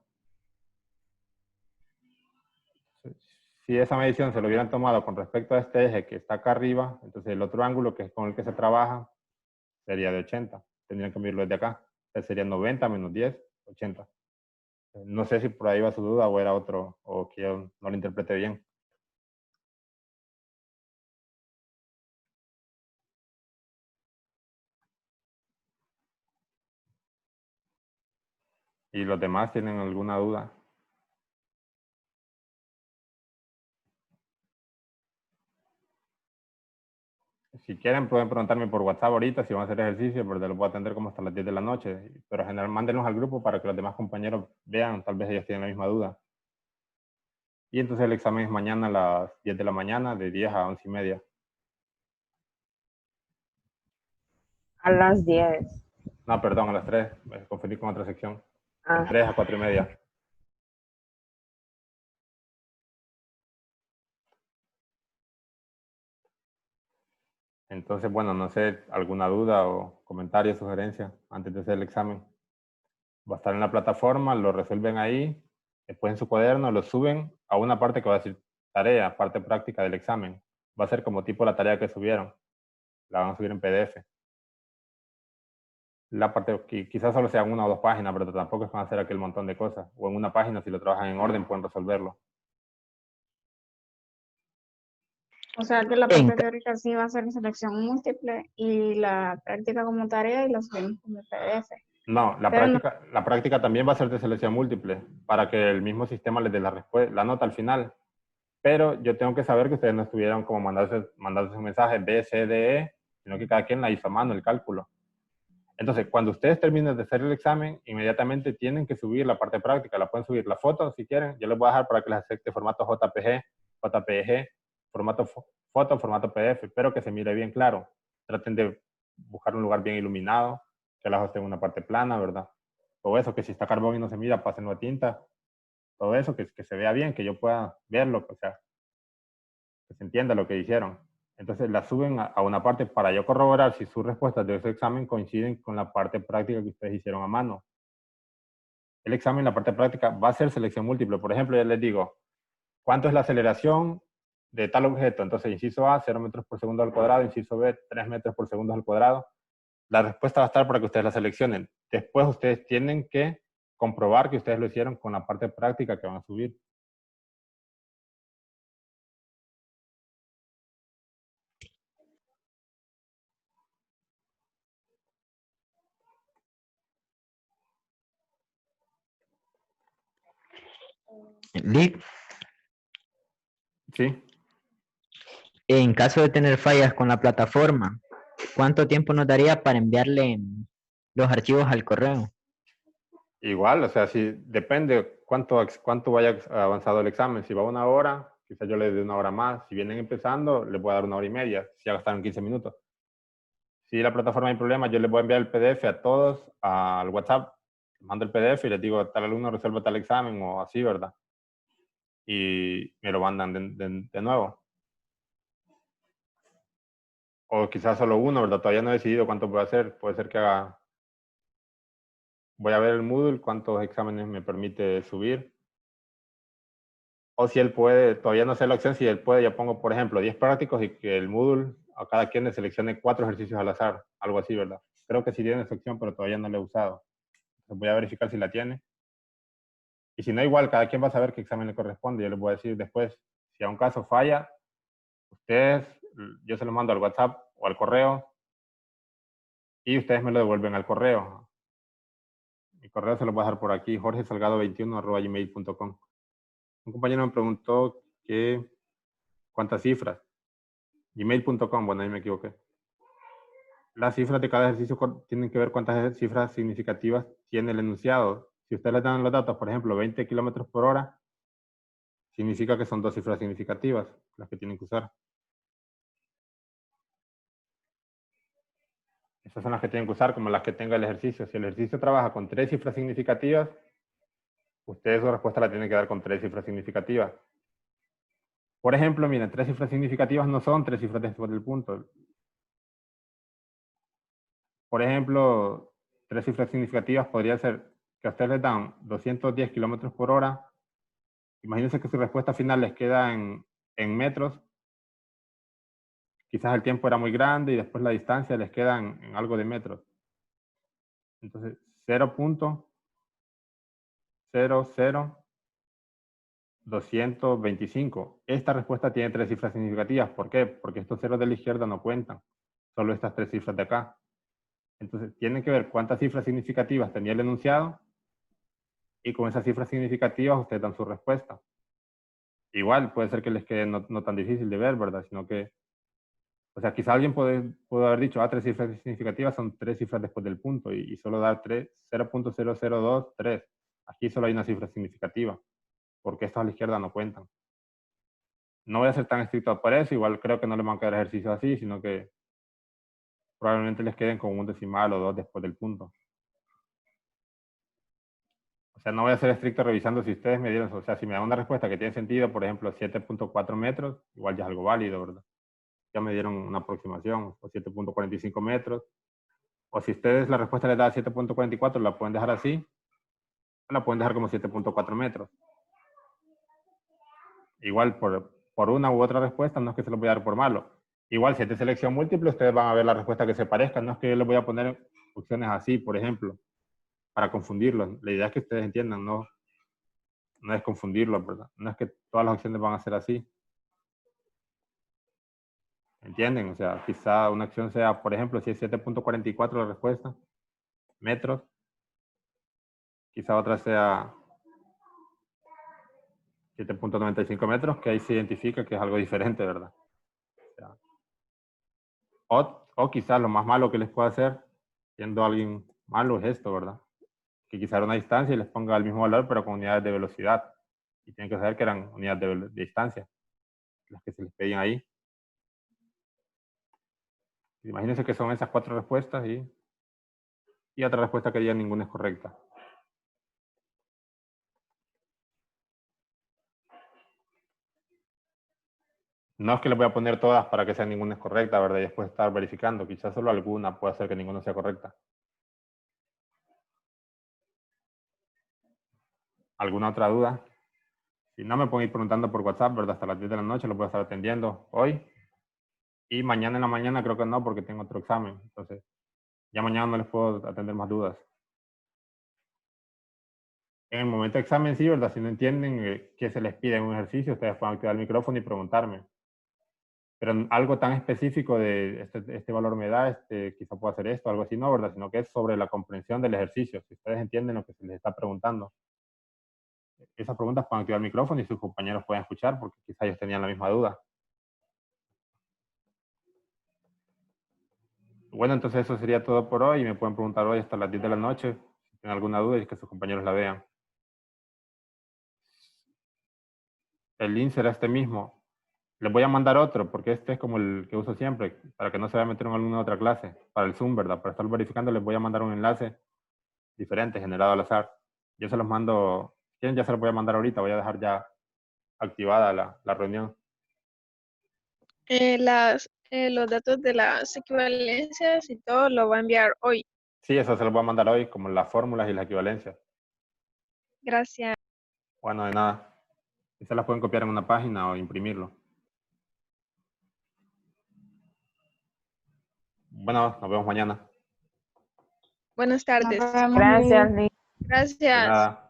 Si esa medición se lo hubieran tomado con respecto a este eje que está acá arriba, entonces el otro ángulo que es con el que se trabaja sería de 80. Tendrían que medirlo desde acá. Entonces sería 90 menos 10, 80. No sé si por ahí va su duda o era otro, o que yo no lo interpreté bien. ¿Y los demás tienen alguna duda? Si quieren pueden preguntarme por WhatsApp ahorita si van a hacer ejercicio, pero los voy a atender como hasta las 10 de la noche. Pero en general mándenlos al grupo para que los demás compañeros vean, tal vez ellos tienen la misma duda. Y entonces el examen es mañana a las 10 de la mañana, de 10 a 11:30. A las 10. No, perdón, a las 3. Me confundí con otra sección. Ah. De 3 a 4:30. Entonces, bueno, no sé, alguna duda o comentario, sugerencia antes de hacer el examen. Va a estar en la plataforma, lo resuelven ahí, después en su cuaderno lo suben a una parte que va a decir tarea, parte práctica del examen. Va a ser como tipo la tarea que subieron. La van a subir en PDF. La parte, quizás solo sean 1 o 2 páginas, pero tampoco es van a hacer aquel montón de cosas. O en una página, si lo trabajan en orden, pueden resolverlo. O sea que la parte teórica sí va a ser selección múltiple y la práctica como tarea y la subimos como PDF. No, la práctica también va a ser de selección múltiple para que el mismo sistema les dé la nota al final. Pero yo tengo que saber que ustedes no estuvieron como mandándose un mensaje B, C, D, E, sino que cada quien la hizo a mano el cálculo. Entonces, cuando ustedes terminen de hacer el examen, inmediatamente tienen que subir la parte práctica. La pueden subir la foto si quieren. Yo les voy a dejar para que les acepte formato JPG, JPG, formato foto, formato PDF, pero que se mire bien claro. Traten de buscar un lugar bien iluminado, que las esté en una parte plana, ¿verdad? Todo eso, que si está carbón y no se mira, pásenlo a tinta. Todo eso, que se vea bien, que yo pueda verlo, o sea, que se entienda lo que hicieron. Entonces la suben a una parte para yo corroborar si sus respuestas de ese examen coinciden con la parte práctica que ustedes hicieron a mano. El examen, la parte práctica, va a ser selección múltiple. Por ejemplo, yo les digo, ¿cuánto es la aceleración de tal objeto? Entonces, inciso A, 0 metros por segundo al cuadrado, inciso B, 3 metros por segundo al cuadrado. La respuesta va a estar para que ustedes la seleccionen. Después ustedes tienen que comprobar que ustedes lo hicieron con la parte práctica que van a subir. Lick, ¿Sí? en caso de tener fallas con la plataforma, ¿cuánto tiempo nos daría para enviarle los archivos al correo? Igual, o sea, si depende cuánto vaya avanzado el examen. Si va 1 hora, quizás yo les dé 1 hora más. Si vienen empezando, les voy a dar 1 hora y media, si ya gastaron 15 minutos. Si la plataforma hay problemas, yo les voy a enviar el PDF a todos al WhatsApp. Mando el PDF y les digo, tal alumno resuelve tal examen o así, ¿verdad? Y me lo mandan de nuevo. O quizás solo uno, ¿verdad? Todavía no he decidido cuánto puedo hacer. Puede ser que haga... Voy a ver el Moodle, cuántos exámenes me permite subir. O si él puede, todavía no sé la opción, si él puede, ya pongo, por ejemplo, 10 prácticos y que el Moodle a cada quien le seleccione 4 ejercicios al azar. Algo así, ¿verdad? Creo que sí tiene esa opción, pero todavía no la he usado. Entonces voy a verificar si la tiene. Y si no, igual, cada quien va a saber qué examen le corresponde. Yo les voy a decir después, si a un caso falla, ustedes, yo se lo mando al WhatsApp o al correo y ustedes me lo devuelven al correo. Mi correo se lo voy a dejar por aquí, jorgesalgado21@gmail.com. Un compañero me preguntó que cuántas cifras. Gmail.com, bueno, ahí me equivoqué. Las cifras de cada ejercicio tienen que ver cuántas cifras significativas tiene el enunciado. Si ustedes le dan los datos, por ejemplo, 20 kilómetros por hora, significa que son 2 cifras significativas las que tienen que usar. Esas son las que tienen que usar, como las que tenga el ejercicio. Si el ejercicio trabaja con 3 cifras significativas, ustedes su respuesta la tienen que dar con 3 cifras significativas. Por ejemplo, miren, 3 cifras significativas no son 3 cifras después del punto. Por ejemplo, 3 cifras significativas podría ser que a ustedes les dan 210 kilómetros por hora. Imagínense que su respuesta final les queda en metros. Quizás el tiempo era muy grande y después la distancia les queda en algo de metros. Entonces, 0.00225. Esta respuesta tiene 3 cifras significativas. ¿Por qué? Porque estos ceros de la izquierda no cuentan. Solo estas 3 cifras de acá. Entonces, tienen que ver cuántas cifras significativas tenía el enunciado y con esas cifras significativas ustedes dan su respuesta. Igual, puede ser que les quede no tan difícil de ver, ¿verdad? Sino que, o sea, quizá alguien puede haber dicho, 3 cifras significativas son 3 cifras después del punto y solo dar 0.0023. Aquí solo hay una cifra significativa, porque estos a la izquierda no cuentan. No voy a ser tan estricto por eso, igual creo que no les van a quedar ejercicios así, sino que probablemente les queden con un decimal o 2 después del punto. O sea, no voy a ser estricto revisando si ustedes me dieron, o sea, si me dan una respuesta que tiene sentido, por ejemplo, 7.4 metros, igual ya es algo válido, ¿verdad? Ya me dieron una aproximación, o 7.45 metros. O si ustedes la respuesta les da 7.44, la pueden dejar así, o la pueden dejar como 7.4 metros. Igual por una u otra respuesta, no es que se los voy a dar por malo. Igual si es de selección múltiple, ustedes van a ver la respuesta que se parezca. No es que yo les voy a poner opciones así, por ejemplo, para confundirlos. La idea es que ustedes entiendan, no es confundirlos, ¿verdad? No es que todas las opciones van a ser así. ¿Entienden? O sea, quizá una acción sea, por ejemplo, si es 7.44 la respuesta, metros, quizá otra sea 7.95 metros, que ahí se identifica que es algo diferente, ¿verdad? O quizás lo más malo que les pueda hacer, siendo alguien malo, es esto, ¿verdad? Que quizá era una distancia y les ponga el mismo valor, pero con unidades de velocidad. Y tienen que saber que eran unidades de distancia, las que se les pedían ahí. Imagínense que son esas 4 respuestas y otra respuesta que ya ninguna es correcta. No es que les voy a poner todas para que sea ninguna es correcta, ¿verdad? Y después estar verificando. Quizás solo alguna puede hacer que ninguna sea correcta. ¿Alguna otra duda? Si no, me pueden ir preguntando por WhatsApp, ¿verdad? Hasta las 10 de la noche lo voy a estar atendiendo hoy. Y mañana en la mañana creo que no, porque tengo otro examen. Entonces, ya mañana no les puedo atender más dudas. En el momento de examen, sí, ¿verdad? Si no entienden qué se les pide en un ejercicio, ustedes pueden activar el micrófono y preguntarme. Pero algo tan específico de este valor me da, quizá pueda hacer esto, algo así, no, ¿verdad? Sino que es sobre la comprensión del ejercicio. Si ustedes entienden lo que se les está preguntando. Esas preguntas pueden activar el micrófono y sus compañeros pueden escuchar porque quizá ellos tenían la misma duda. Bueno, entonces eso sería todo por hoy. Me pueden preguntar hoy hasta las 10 de la noche si tienen alguna duda y que sus compañeros la vean. El link será este mismo. Les voy a mandar otro porque este es como el que uso siempre para que no se vaya a meter en alguna otra clase. Para el Zoom, ¿verdad? Para estar verificando les voy a mandar un enlace diferente generado al azar. Yo se los mando, ¿quién? Ya se los voy a mandar ahorita. Voy a dejar ya activada la reunión. Los datos de las equivalencias y todo lo va a enviar hoy. Sí, eso se lo voy a mandar hoy, como las fórmulas y las equivalencias. Gracias. Bueno, de nada. Y se las pueden copiar en una página o imprimirlo. Bueno, nos vemos mañana. Buenas Nos tardes. vemos, Gracias, Liz. Liz. De Gracias. nada.